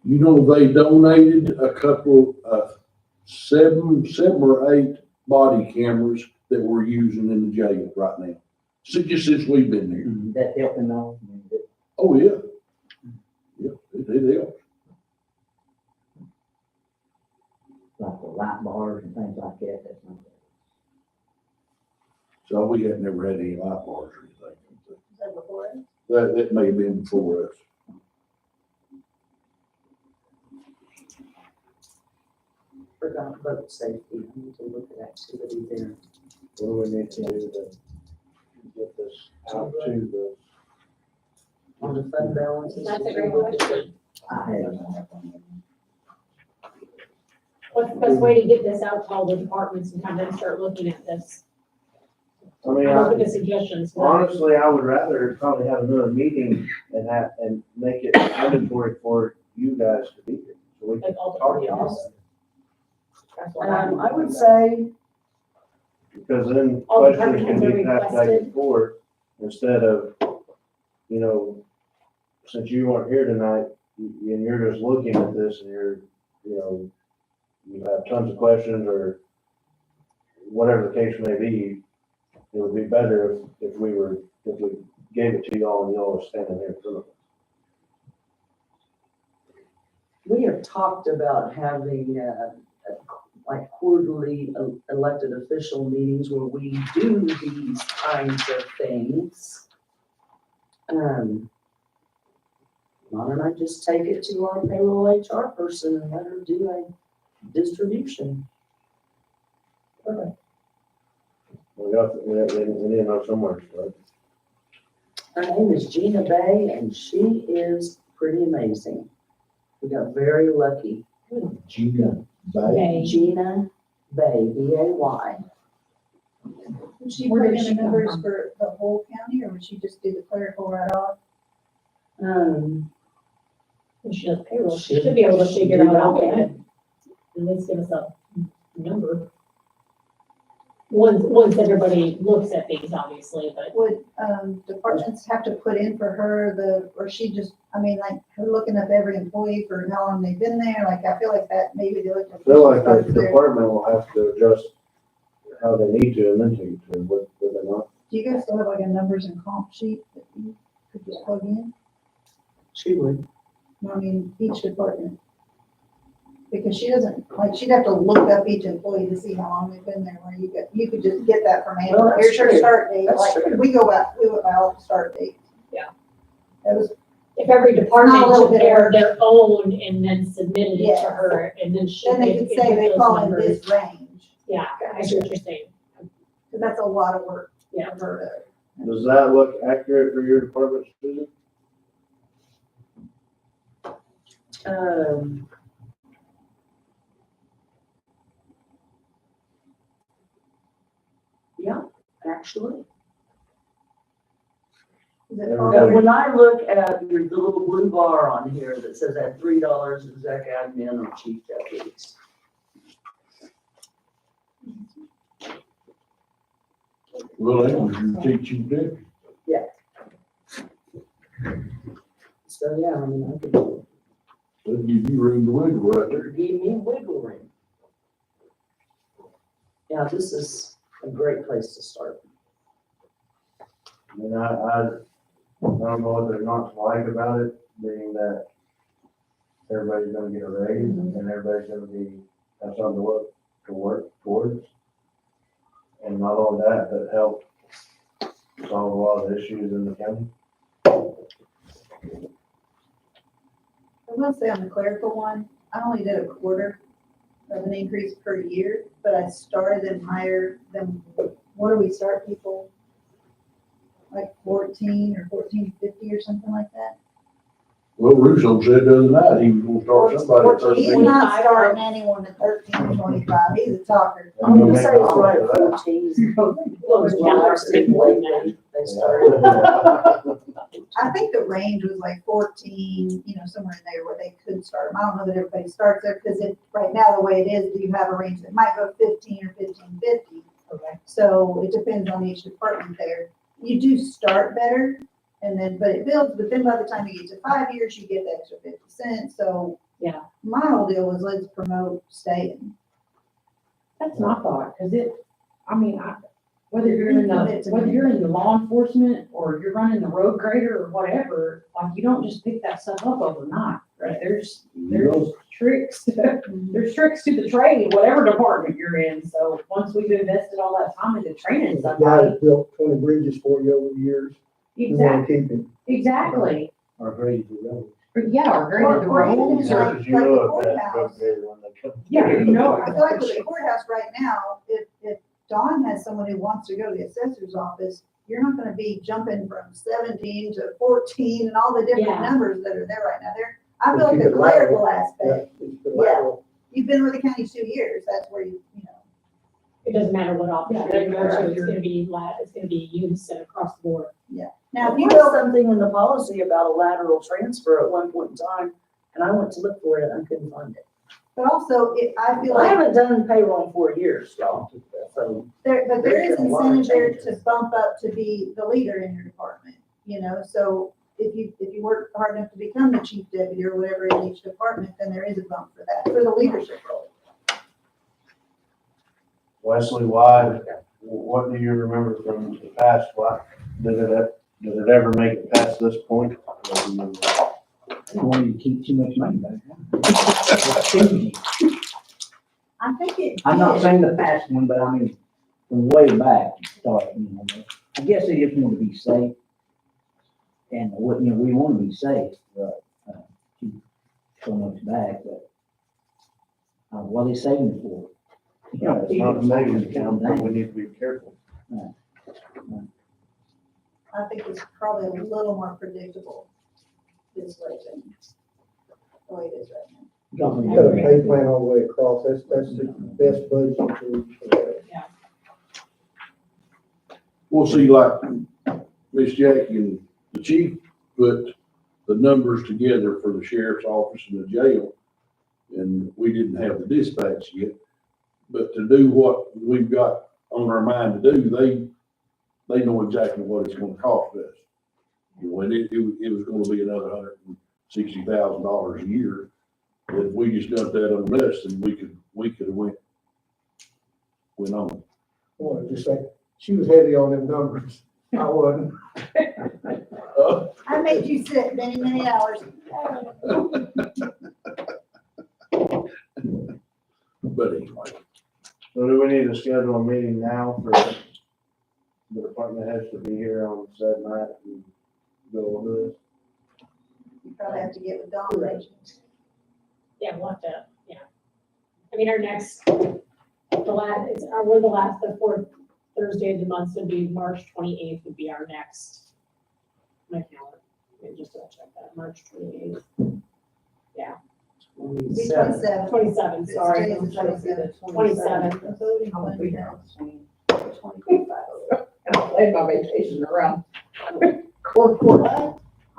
They donated a couple of 7 or 8 body cameras that we're using in the jail right now. So just since we've been there. That helping all? Oh, yeah. Yeah, it helps. Like the light bars and things like that, that's not. So we have never had any light bars or anything. Is that before us? That may have been before us. Forgot boat safety, I need to look at activity there. What do we need to do to get this out to the? On the fund balances. That's a great question. I have. What's the best way to get this out to all the departments and kind of start looking at this? I mean, I'm looking at suggestions. honestly, I would rather probably have another meeting and make it mandatory for you guys to be here. So we can Like all talk the about departments. it. That's what I'm. I would say, Because then All the questions can be departments are passed back and requested. forth instead of, since you weren't here tonight, and you're just looking at this and you have tons of questions or whatever the case may be, it would be better if we gave it to y'all and y'all were standing here in front of us. we have talked about having, like quarterly elected official meetings where we do these kinds of things. Why don't I just take it to our payroll HR person and let her do a distribution? We need to know somewhere, so. Her name is Gina Bay, and she is pretty amazing. We got very lucky. Gina Bay. Okay. Gina Bay, B-A-Y. Would she Where put did in she the come numbers from? for the whole county, or would she just do the clerical write-off? When she does payroll, she should be able to figure it out, and at least give us a number. Once everybody looks at these, obviously, but Would, departments have to put in for her or she just, I mean, like, her looking up every employee for how long they've been there, like, I feel like that maybe the elected I feel like the officials there. department will have to adjust how they need to and then take it to, what they not. Do you guys still have like a numbers and comp sheet that you could just plug in? She would. I mean, each department. Because she doesn't, like, she'd have to look up each employee to see how long they've been there, where you could just get that from Well, Amber. that's Here's her true. start date, That's like, true. we go by all the start date. Yeah. That was, if every department Not a little took bit their, worse. their own and then submitted it Yes. to her, and then she then they could could say input they those fall in numbers. this range, Yeah, I see what you're saying. because that's a lot of work Yeah. for her to. Does that look accurate for your department, Susan? Yeah, actually. Is it Everybody- But all- when I look at the little blue bar on here that says at $3 exec admin or chief deputies. Well, that was your teaching tip. So, yeah, I mean, I could That'd give you room to wiggle right there. give me wiggle room. Yeah, this is a great place to start. I mean, I don't know what they're not to like about it, being that everybody's gonna get a raise and everybody's gonna have something to work towards. And not only that, but help solve a lot of issues in the county. I will say on the clerical one, I only did a quarter of an increase per year, but I started them higher than, what do we start people? Like 14 or 1450 or something like that? Well, Russo said the other night he was gonna start somebody at He's 13. not starting anyone at 13.25, he's a talker. I'm gonna say it's right at 14. Well, it's down there, Lately, they started. I think the range was like 14, somewhere in there where they could start them. I don't know that everybody starts there, because right now, the way it is, you have a range that might go 15 or 1550. Okay. So it depends on each department there. You do start better, but it builds, but then by the time you get to 5 years, you get the extra 50 cents. So Yeah. my whole deal was, let's promote staying. That's my thought, because whether you're in Commit to whether me. you're in the law enforcement or you're running the road grader or whatever, like, you don't just pick that stuff up overnight, right? There's tricks, there's tricks to the trade, whatever department you're in. So once we've invested all that time into training The guy somebody, that built 20 bridges for you over the years, you want to keep him. exactly. Or grade the road. Yeah, or graded the Or even roads, like- or, Because you know if that book there when they come. yeah, you know. I feel like with the courthouse right now, if Dawn has someone who wants to go to the assessor's office, you're not gonna be jumping from 17 to 14 and all the different Yeah. numbers that are there right now. I feel But like you the could lateral. clerical aspect, It's the lateral. you've been with the county 2 years, that's where you know. It doesn't matter what office Yeah, you're in, right. it's gonna be it's gonna be unison across the board. Now, if You you put go, something in the policy about a lateral transfer at one point in time, and I went to look for it and I couldn't find it. but also, I feel I like haven't done payroll in 4 years, y'all, so. there is There's a lot of incentive there to changes. bump up to be the leader in your department, so if you work hard enough to become the chief deputy or whatever in each department, then there is a bump for that, for the leadership role. Wesley, what do you remember from the past? Did it ever make it past this point? I don't want you to keep too much money back. I think it I'm not did. saying the past one, but I mean, from way back, start, you know, I guess they just want to be safe. And what, you know, we want to be safe, but, keep so much back, but, what are they saving it for? You know, It's not a savings account, but people- we need to be careful. I think it's probably a little more predictable this way than the way it is right now. You got a pay plan all the way across, that's the best budget to. Well, see, like Miss Jackie and the chief put the numbers together for the sheriff's office and the jail. And we didn't have the dispatch yet, but to do what we've got on our mind to do, they know exactly what it's gonna cost us. You know, and it was gonna be another $160,000 a year. If we just dumped that on us, then we could have went on. Well, just like, she was heavy on them numbers, I wasn't. I made you sit many, many hours. But anyway, So do we need to schedule a meeting now for the department heads to be here on said night and go over this? You probably have to get with Don later. Yeah, we'll have to, yeah. I mean, our next, the fourth Thursday of the month would be March 28th would be our next, my calendar, let me just double check that, March 28th. Be 27. 27, sorry. Today's the 27th. 27th. Voting I'll be there. Wednesday, 25. And I planned my vacation around. Court.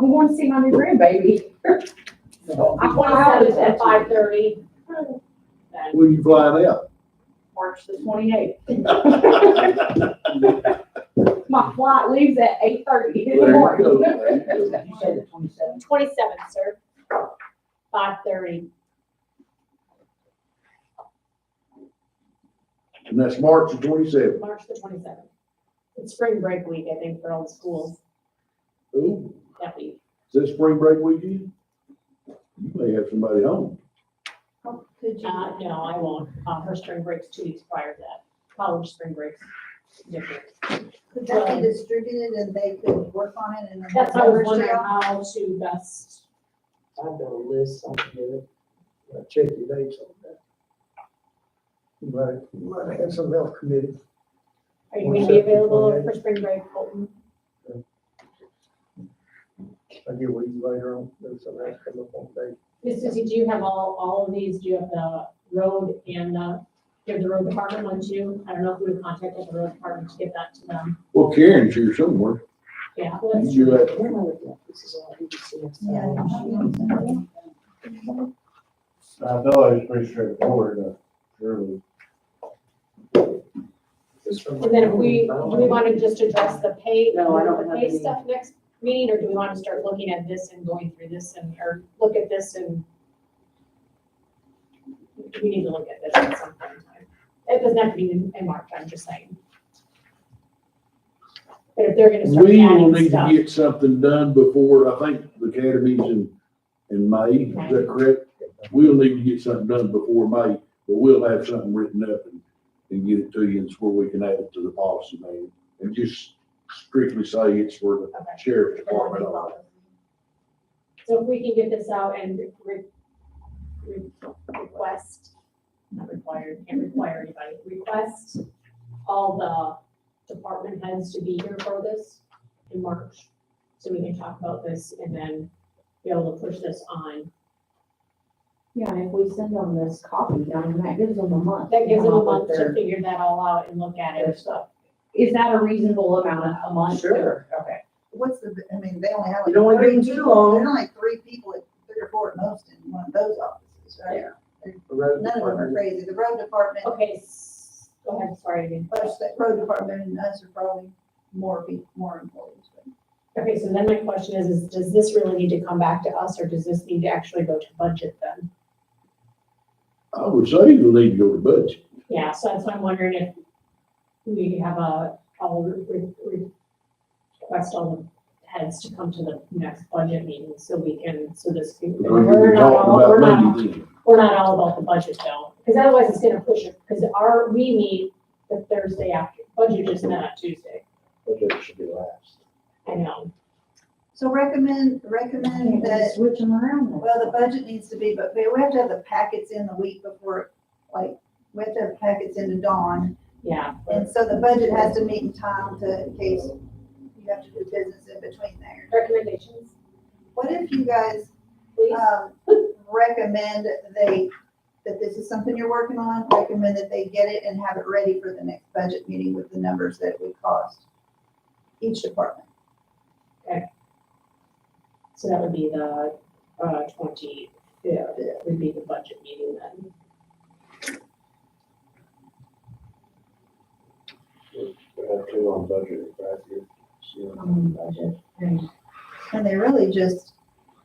I'm going to see my new grandbaby. So I fly out 27th at 5:30. when you flying out? March the 28th. My flight leaves at 8:30 in the There you morning. go, there you go. You said the 27th? 27th, sir. 5:30. And that's March the 27th. March the 27th. It's spring break week, I think, for all the schools Ooh, that week. is that spring break weekend? You may have somebody home. Oh, could you? No, I won't. Her spring break's 2 weeks prior to that. College spring break's different. Could that be distributed and they could work on it and? then That's how I was numbers wondering out? how to best. I've got a list, I'll get it. Check your dates on that. Might have some health committee. Are you gonna be available for spring break, Colton? I'll get with you later on, there's some else come up on date. Miss Susie, do you have all of these? Do you have the road and, do you have the road department one too? I don't know if we would contact the road department to get that to them. Well, Karen's here somewhere. Yeah, well, that's You true. do that. Where am I looking at? This is all I need to see. Yeah. I feel like it's pretty straightforward, surely. And then if do we want to just address the pay, No, I don't the have pay any. stuff next meeting, or do we want to start looking at this and going through this and, or look at this and we need to look at this at some point in time. It doesn't have to be in March, I'm just saying. But if they're gonna start We will adding need to stuff, get something done before, I think the academy's in May, is that correct? We'll need to get something done before May, but we'll have something written up and get it to you, and it's where we can add it to the policy manual. And just strictly say it's for the Okay. sheriff's department. so if we can get this out and request, not required, can't require anybody, request all the department heads to be here for this in March, so we can talk about this and then be able to push this on. Yeah, and if we send them this copy, then that gives them a month. That gives them come a up with month to their- figure that all out and look at their it. stuff. Is that a reasonable amount of a month? Sure. Okay. What's the, I mean, they only have like You don't want to three give them too people, long. there's only like 3 people, 3 or 4 at most in one of those offices, right? The road None of them are department. crazy. The road department, Okay, go ahead, sorry, again. plus the road department and us are probably more people, more employees. but- Okay, so then my question is does this really need to come back to us, or does this need to actually go to budget then? I would say you'll need to go to budget. Yeah, so that's why I'm wondering if we have request all the heads to come to the next budget meeting, so we can, so this. Because we're talking about money then. We're not all about the budget though. because otherwise it's gonna push it, because we meet the Thursday after, budget just met on Tuesday. Budget should be last. I know. So recommend that, Switch them around then. well, the budget needs to be, but we have to have the packets in the week before, like, we have to have packets into dawn. Yeah. And so the budget has to meet in time in case you have to do business in between there. Recommendations, What if you guys, please? recommend that this is something you're working on, recommend that they get it and have it ready for the next budget meeting with the numbers that it would cost each department. So that would be the 25th, would be the budget meeting then. We have two on budget, right here. Budget. And they really just,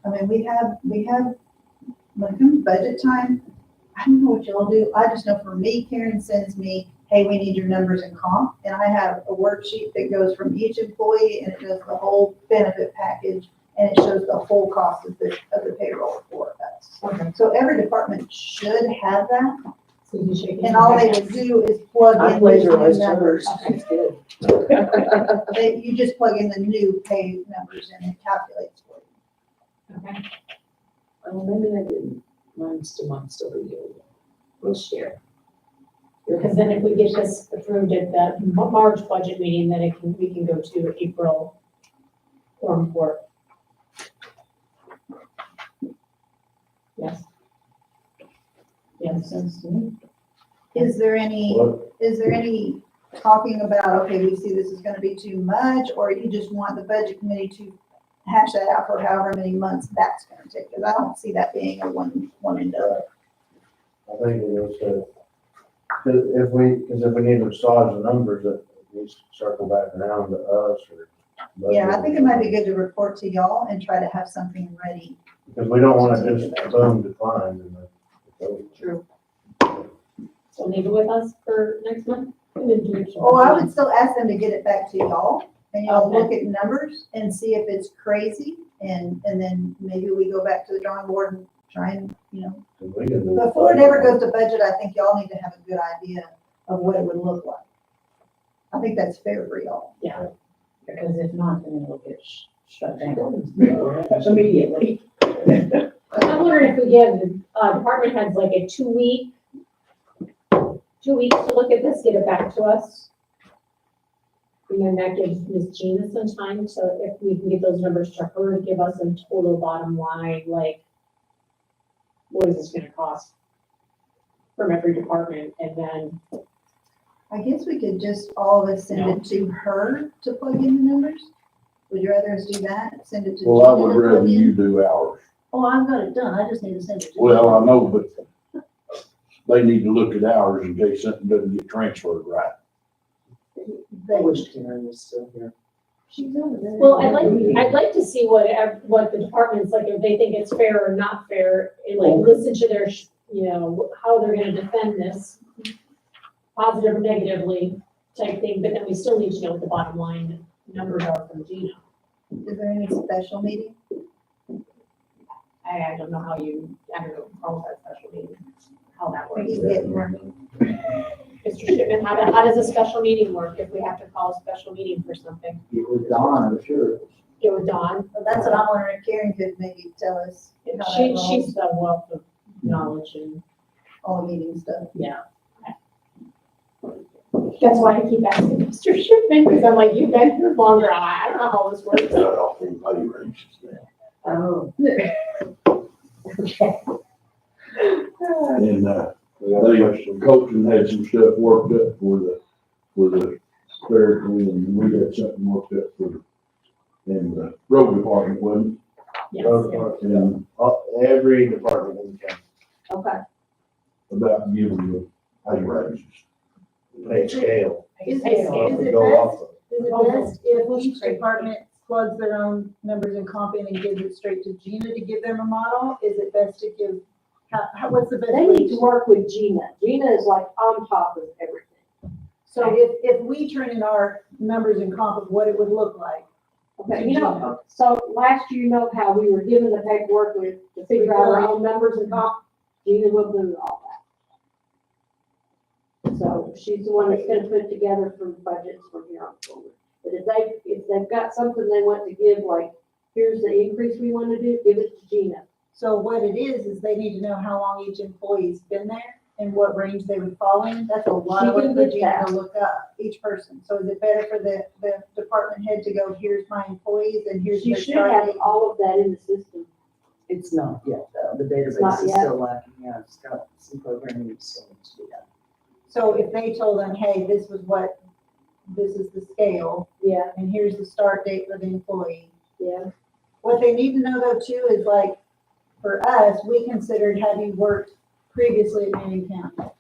I mean, we have, when it comes to budget time, I don't know what y'all do. I just know for me, Karen sends me, hey, we need your numbers in comp. And I have a worksheet that goes from each employee and it does the whole benefit package. And it shows the whole cost of the payroll for us. Okay. So every department should have that. So you can shake. And all they would do is plug I in these new plagiarized numbers. hers. It's good. You just plug in the new pay numbers and it calculates for you. Okay, Well, maybe I didn't. Might still be good. this year. Because then if we get this approved at the March budget meeting, then we can go to April form for. Yes. Yes. Sense to me. Is there any talking about, okay, we see this is gonna be too much, or you just want the budget committee to hash that out for however many months that's gonna take? Because I don't see that being a one and done. I think it was, cause if we need to massage the numbers, that needs to circle back around to us or. Yeah, I think it might be good to report to y'all and try to have something ready. Because we don't wanna just boom decline and True. So leave it with us for next month? And then do it. Oh, I would still ask them to get it back to y'all, and y'all Okay. look at numbers and see if it's crazy, and then maybe we go back to the drawing board and try and, we can do. before it ever goes to budget, I think y'all need to have a good idea of what it would look like. I think that's fair for y'all. Because if not, then it'll get shut down immediately. I'm wondering if we give the department heads like a 2 weeks to look at this, get it back to us. And then that gives Ms. Gina some time, so if we can get those numbers to her to give us a total bottom line, like, what is this gonna cost from every department, and then, I guess we could just all of us send it to her to plug in the numbers. Would you rather us do that? Send it to Well, I Gina would to rather plug you in? do ours. Oh, I've got it done. I just need to send it to. Well, I know, but they need to look at ours in case something doesn't get transferred right. I wish Karen was still here. She's over there. well, I'd like to see what the departments, like, if they think it's fair or not fair, and like, listen to their, how they're gonna defend this, positive or negatively type thing, but then we still need to know what the bottom line numbers are from Gina. Is there any special meeting? I don't know how I don't know, call that special meeting, how that works. He's getting more. Mr. Shipman, how does a special meeting work if we have to call a special meeting for something? It was Dawn, I'm sure. Get with Dawn? Well, that's what I'm wondering. Karen could maybe tell us how that rolls, She's the wealth of knowledge and, all the meeting stuff. yeah. That's why I keep asking Mr. Shipman, because I'm like, you've been here longer, I don't know how this works. Cut off them pay raises now. Oh. And, We got a question. Colton had some stuff worked up for the clerical, and we had something worked up for the road department, wasn't Yes, Road yeah. it? department, every department in town. Okay. About giving them pay raises. Pay scale. Is Hey, it, Scale. is it Go best, off of. is it Oh, best if each crazy. department plugs their own numbers in comp in and gives it straight to Gina to give them a model? Is it best to give, what's the best? They way need to work with Gina. Gina is like on top of everything. So if we turn in our numbers in comp of what it would look like. Okay, so last year, how we were given the paperwork to figure out our own numbers and comp, Gina will do all So she's the one that's gonna put together for budgets from here on forward. But if they've got something they want to give, like, here's the increase we wanna do, give it to Gina. So what it is they need to know how long each employee's been there and what range they would fall in. That's a lot of She can work for get Gina that. to look up, each person. So is it better for the department head to go, here's my employees and here's She their should start have date? all of that in the system. It's not yet, though. The not database is yet? still lacking. Yeah, it's got some programming that still needs to be done. So if they told them, hey, this is the scale, Yeah, and here's the start date for the employee. yeah. What they need to know though too is like, for us, we considered having worked previously at Marion County.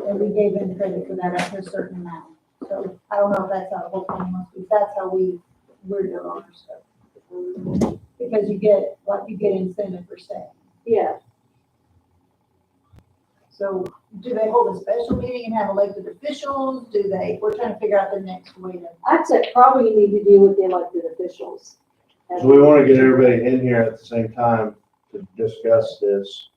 And we gave them credit for that up to a certain amount. So I don't know if that's how the whole thing must be, that's how we're doing our stuff. Because you get incentive for staying. Yeah, So do they hold a special meeting and have elected officials? We're trying to figure out the next way to. I'd say probably you need to deal with the elected officials. So we wanna get everybody in here at the same time to discuss this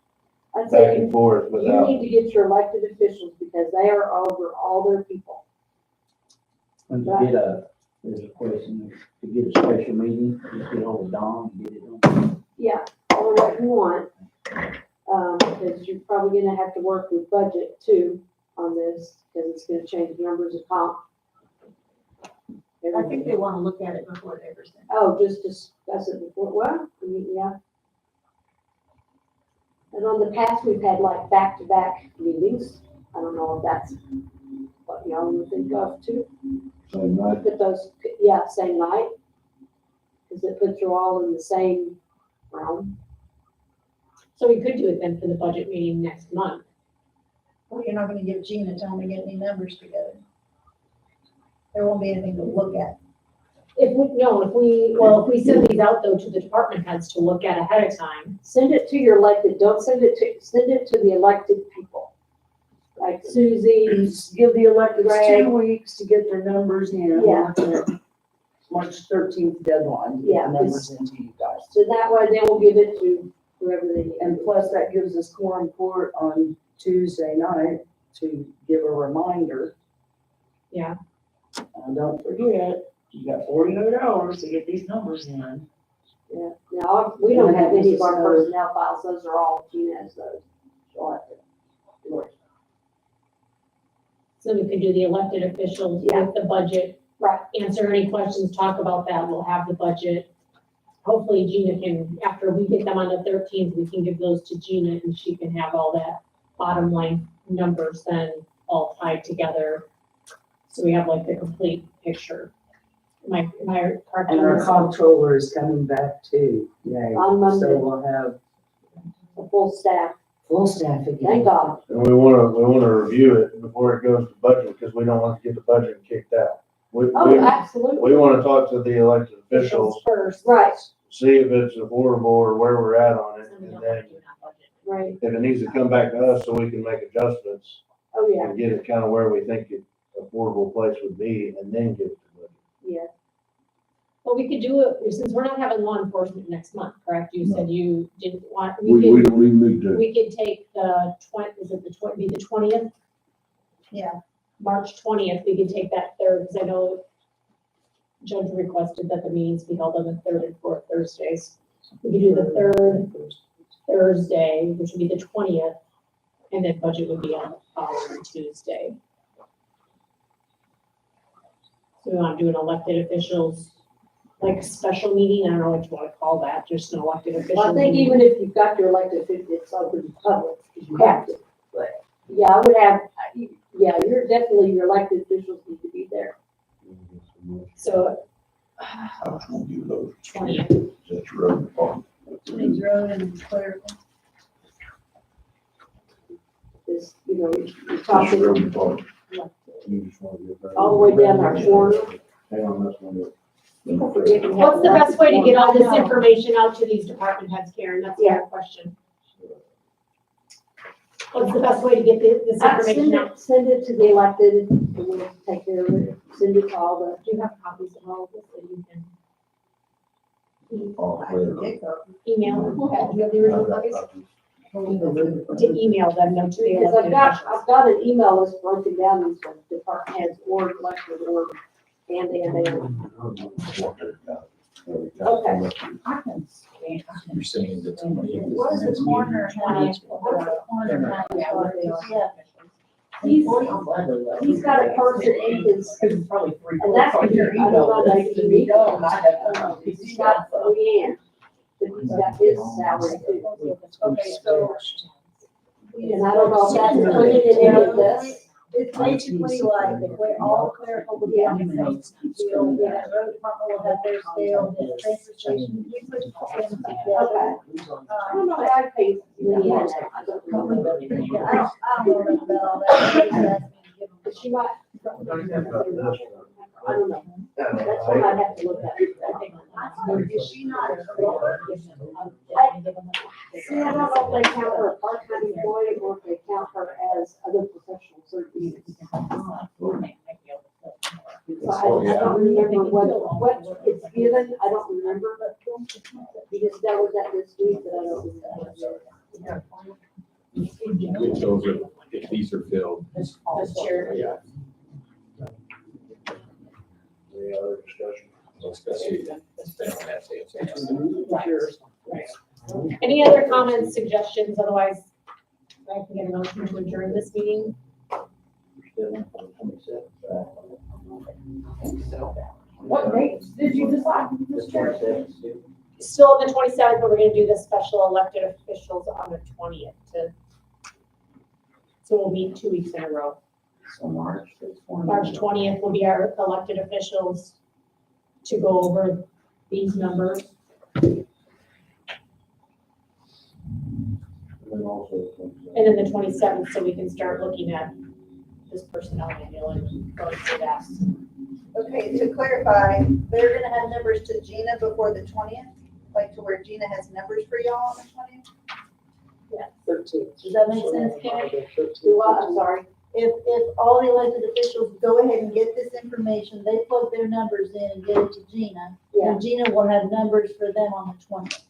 I'd back say and forth you without. need to get your elected officials because they are over all their people. When you get there's a question, to get a special meeting, just get hold of Dawn and get it done. Yeah, or what you want. Because you're probably gonna have to work with budget too on this, because it's gonna change numbers of comp. I think they wanna look at it before they ever send. Oh, just discuss it before, well, I mean, yeah. And on the past, we've had like back-to-back meetings. I don't know if that's what y'all would think of too. Same night. Put those, yeah, same night. Because it puts you all in the same realm. So we could do it then for the budget meeting next month. Well, you're not gonna give Gina time to get any numbers together. There won't be anything to look at. If we send these out though to the department heads to look at ahead of time. Send it to your elected, don't send it to the elected people. Like Susie, Just give the electeds Right. 2 weeks to get their numbers in. Yeah. We're looking at March 13th deadline, to Yeah, get the numbers into you guys. so that way they will give it to whoever they need. And plus, that gives us quorum court on Tuesday night to give a reminder. Yeah. And don't forget, you got 48 hours to get these numbers in. Yeah, now, we don't have any of our personnel files, those are all Gina's, those. She'll have to do it. So we could do the elected officials Yeah. with the budget. Right. Answer any questions, talk about that, we'll have the budget. Hopefully Gina can, after we get them on the 13th, we can give those to Gina and she can have all that bottom line numbers then all tied together. So we have like the complete picture. Am I correct? And our comptroller is coming back too, yay. On Monday. So we'll have A full staff, full staff again. thank God. And we wanna review it before it goes to budget, because we don't want to get the budget kicked out. Oh, absolutely. We wanna talk to the elected officials, First. Right, see if it's affordable or where we're at on it, So we and don't then have to do that budget. right, if it needs to come back to us so we can make adjustments oh, yeah, and get it kind of where we think it affordable place would be, and then give it to budget. yeah. Well, we could do it, since we're not having law enforcement next month, correct? You said you didn't want, We need to, we could take the be the 20th? Yeah. March 20th, we could take that third, because I know Judge requested that the meetings be held on the third and fourth Thursdays. We could do the third Thursday, which would be the 20th, and then budget would be on the following Tuesday. So we want to do an elected officials, like special meeting, I don't know what you want to call that, just an elected official. Well, I think meeting. even if you've got your elected officials, it's open to public, because you have to. But, yeah, I would have, yeah, your elected officials need to be there. So, I was gonna give those. 20th. That's road department. Things road and clerical. Is, you're That's talking road department. You just wanna get that. all the way down our corner. Hang on, that's one of People forget we have What's the best way to get all this I know. information out to these department heads, Karen? That's Yeah. my question. What's the best way to get this information out? Send it to the elected, and we'll take care of it, send it to all the, Do you have copies of all of this that you can all I can clear. take those. email? Okay, do you have the original copies? to email them, no, to the Because elected officials. I've got an email list broken down into department heads, org, elected, org, and. Okay. I can scan. You're saying the 20th. What is the corner house? What's the corner house? Yeah. He's got a person in his, Cause it's probably three. and that's, I four, five, don't know that he can read done, I have, he's got Leanne, but he's got his salary too. Okay, so. And I don't know if that's included in any of this. It's basically like the all clerical will be on the same scale, yeah, road department will have their scale, the transfer station, we put them Okay. together. I don't know how I pay Leanne. I don't know. Yeah, I don't know about all that. But she might. I don't know. That's what I'd have to look at. Is she not? See, I don't know if they count her a part-time employee or if they count her as other professional services. So I don't remember what it's given, I don't remember. We just dealt with that this week, but I don't remember. If those are, if these are filled. Mr. Chair. Yeah. Any other discussion? Any other comments, suggestions, otherwise I can get a motion to adjourn this meeting? What dates did you decide, Mr. Chair? Still on the 27th, but we're gonna do the special elected officials on the 20th to, so we'll meet 2 weeks in a row. So March. March 20th will be our elected officials to go over these numbers. And then also. And then the 27th, so we can start looking at this personnel manual and going through that. Okay, to clarify, they're gonna have numbers to Gina before the 20th, like to where Gina has numbers for y'all on the 20th? Does that make sense, Karen? Do what? I'm sorry. If all the elected officials go ahead and get this information, they plug their numbers in and get it to Gina. Yeah. And Gina will have numbers for them on the 20th.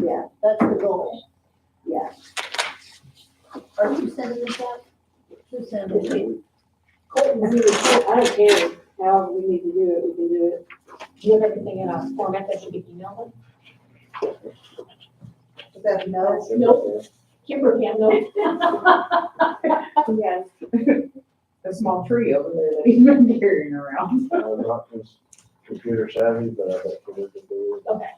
Yeah, That's the goal. yeah. Are you sending this out? Who's sending it? Colton's either, I don't care, however we need to do it, we can do it. Do you have everything in a format that should be emailed? Is that a no? Nope. Kimber can though. Yes. A small tree over there that he's been carrying around. I'm not computer savvy, but I bet you can do it. Okay.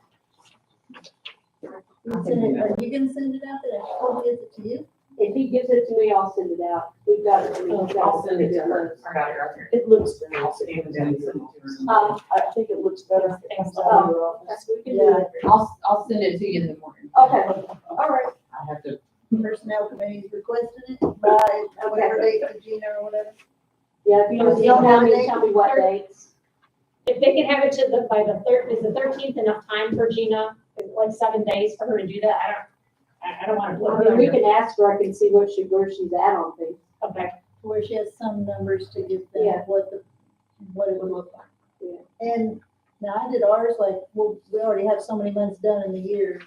Are you gonna send it out there? Cole gives it to you? If he gives it to me, I'll send it out. We've got it. I'll send it to her. I got it right here. It looks good. I'll send it to her. I think it looks better. Thanks. We can do Yeah. it. I'll send it to you in the morning. Okay, all right. I have to. Personnel committee's requesting it by whatever date to Gina or whatever. Yeah, if you just email me, tell me what dates. If they can have it to the, by the third, is the 13th enough time for Gina? Is it like 7 days for her to do that? I don't want to put I her mean, we under. can ask her, I can see where she's at on things. Okay, Where she has some numbers to give them Yeah. what it would look like. Yeah. And now I did ours, like, well, we already have so many months done in the year.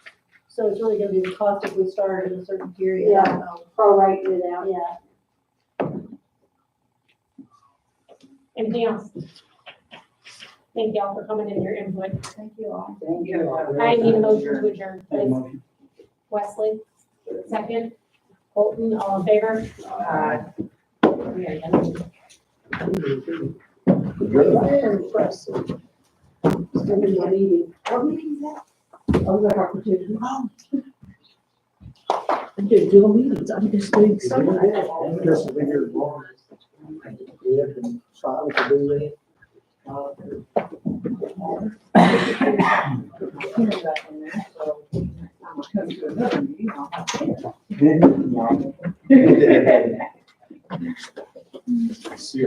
So it's really gonna be the cost if we started in a certain period. I don't know. Prorating it out. Yeah. anything else? Thank y'all for coming in your input. Thank you all. Thank you. I need a motion to adjourn, please. Wesley, second. Colton, all in favor? We are done. Very impressive. Spending my meeting. What meeting is that? I was like, opportunity. I'm just doing meetings, I'm just doing so much. Just be here tomorrow. Yeah, and sign to do that. See you.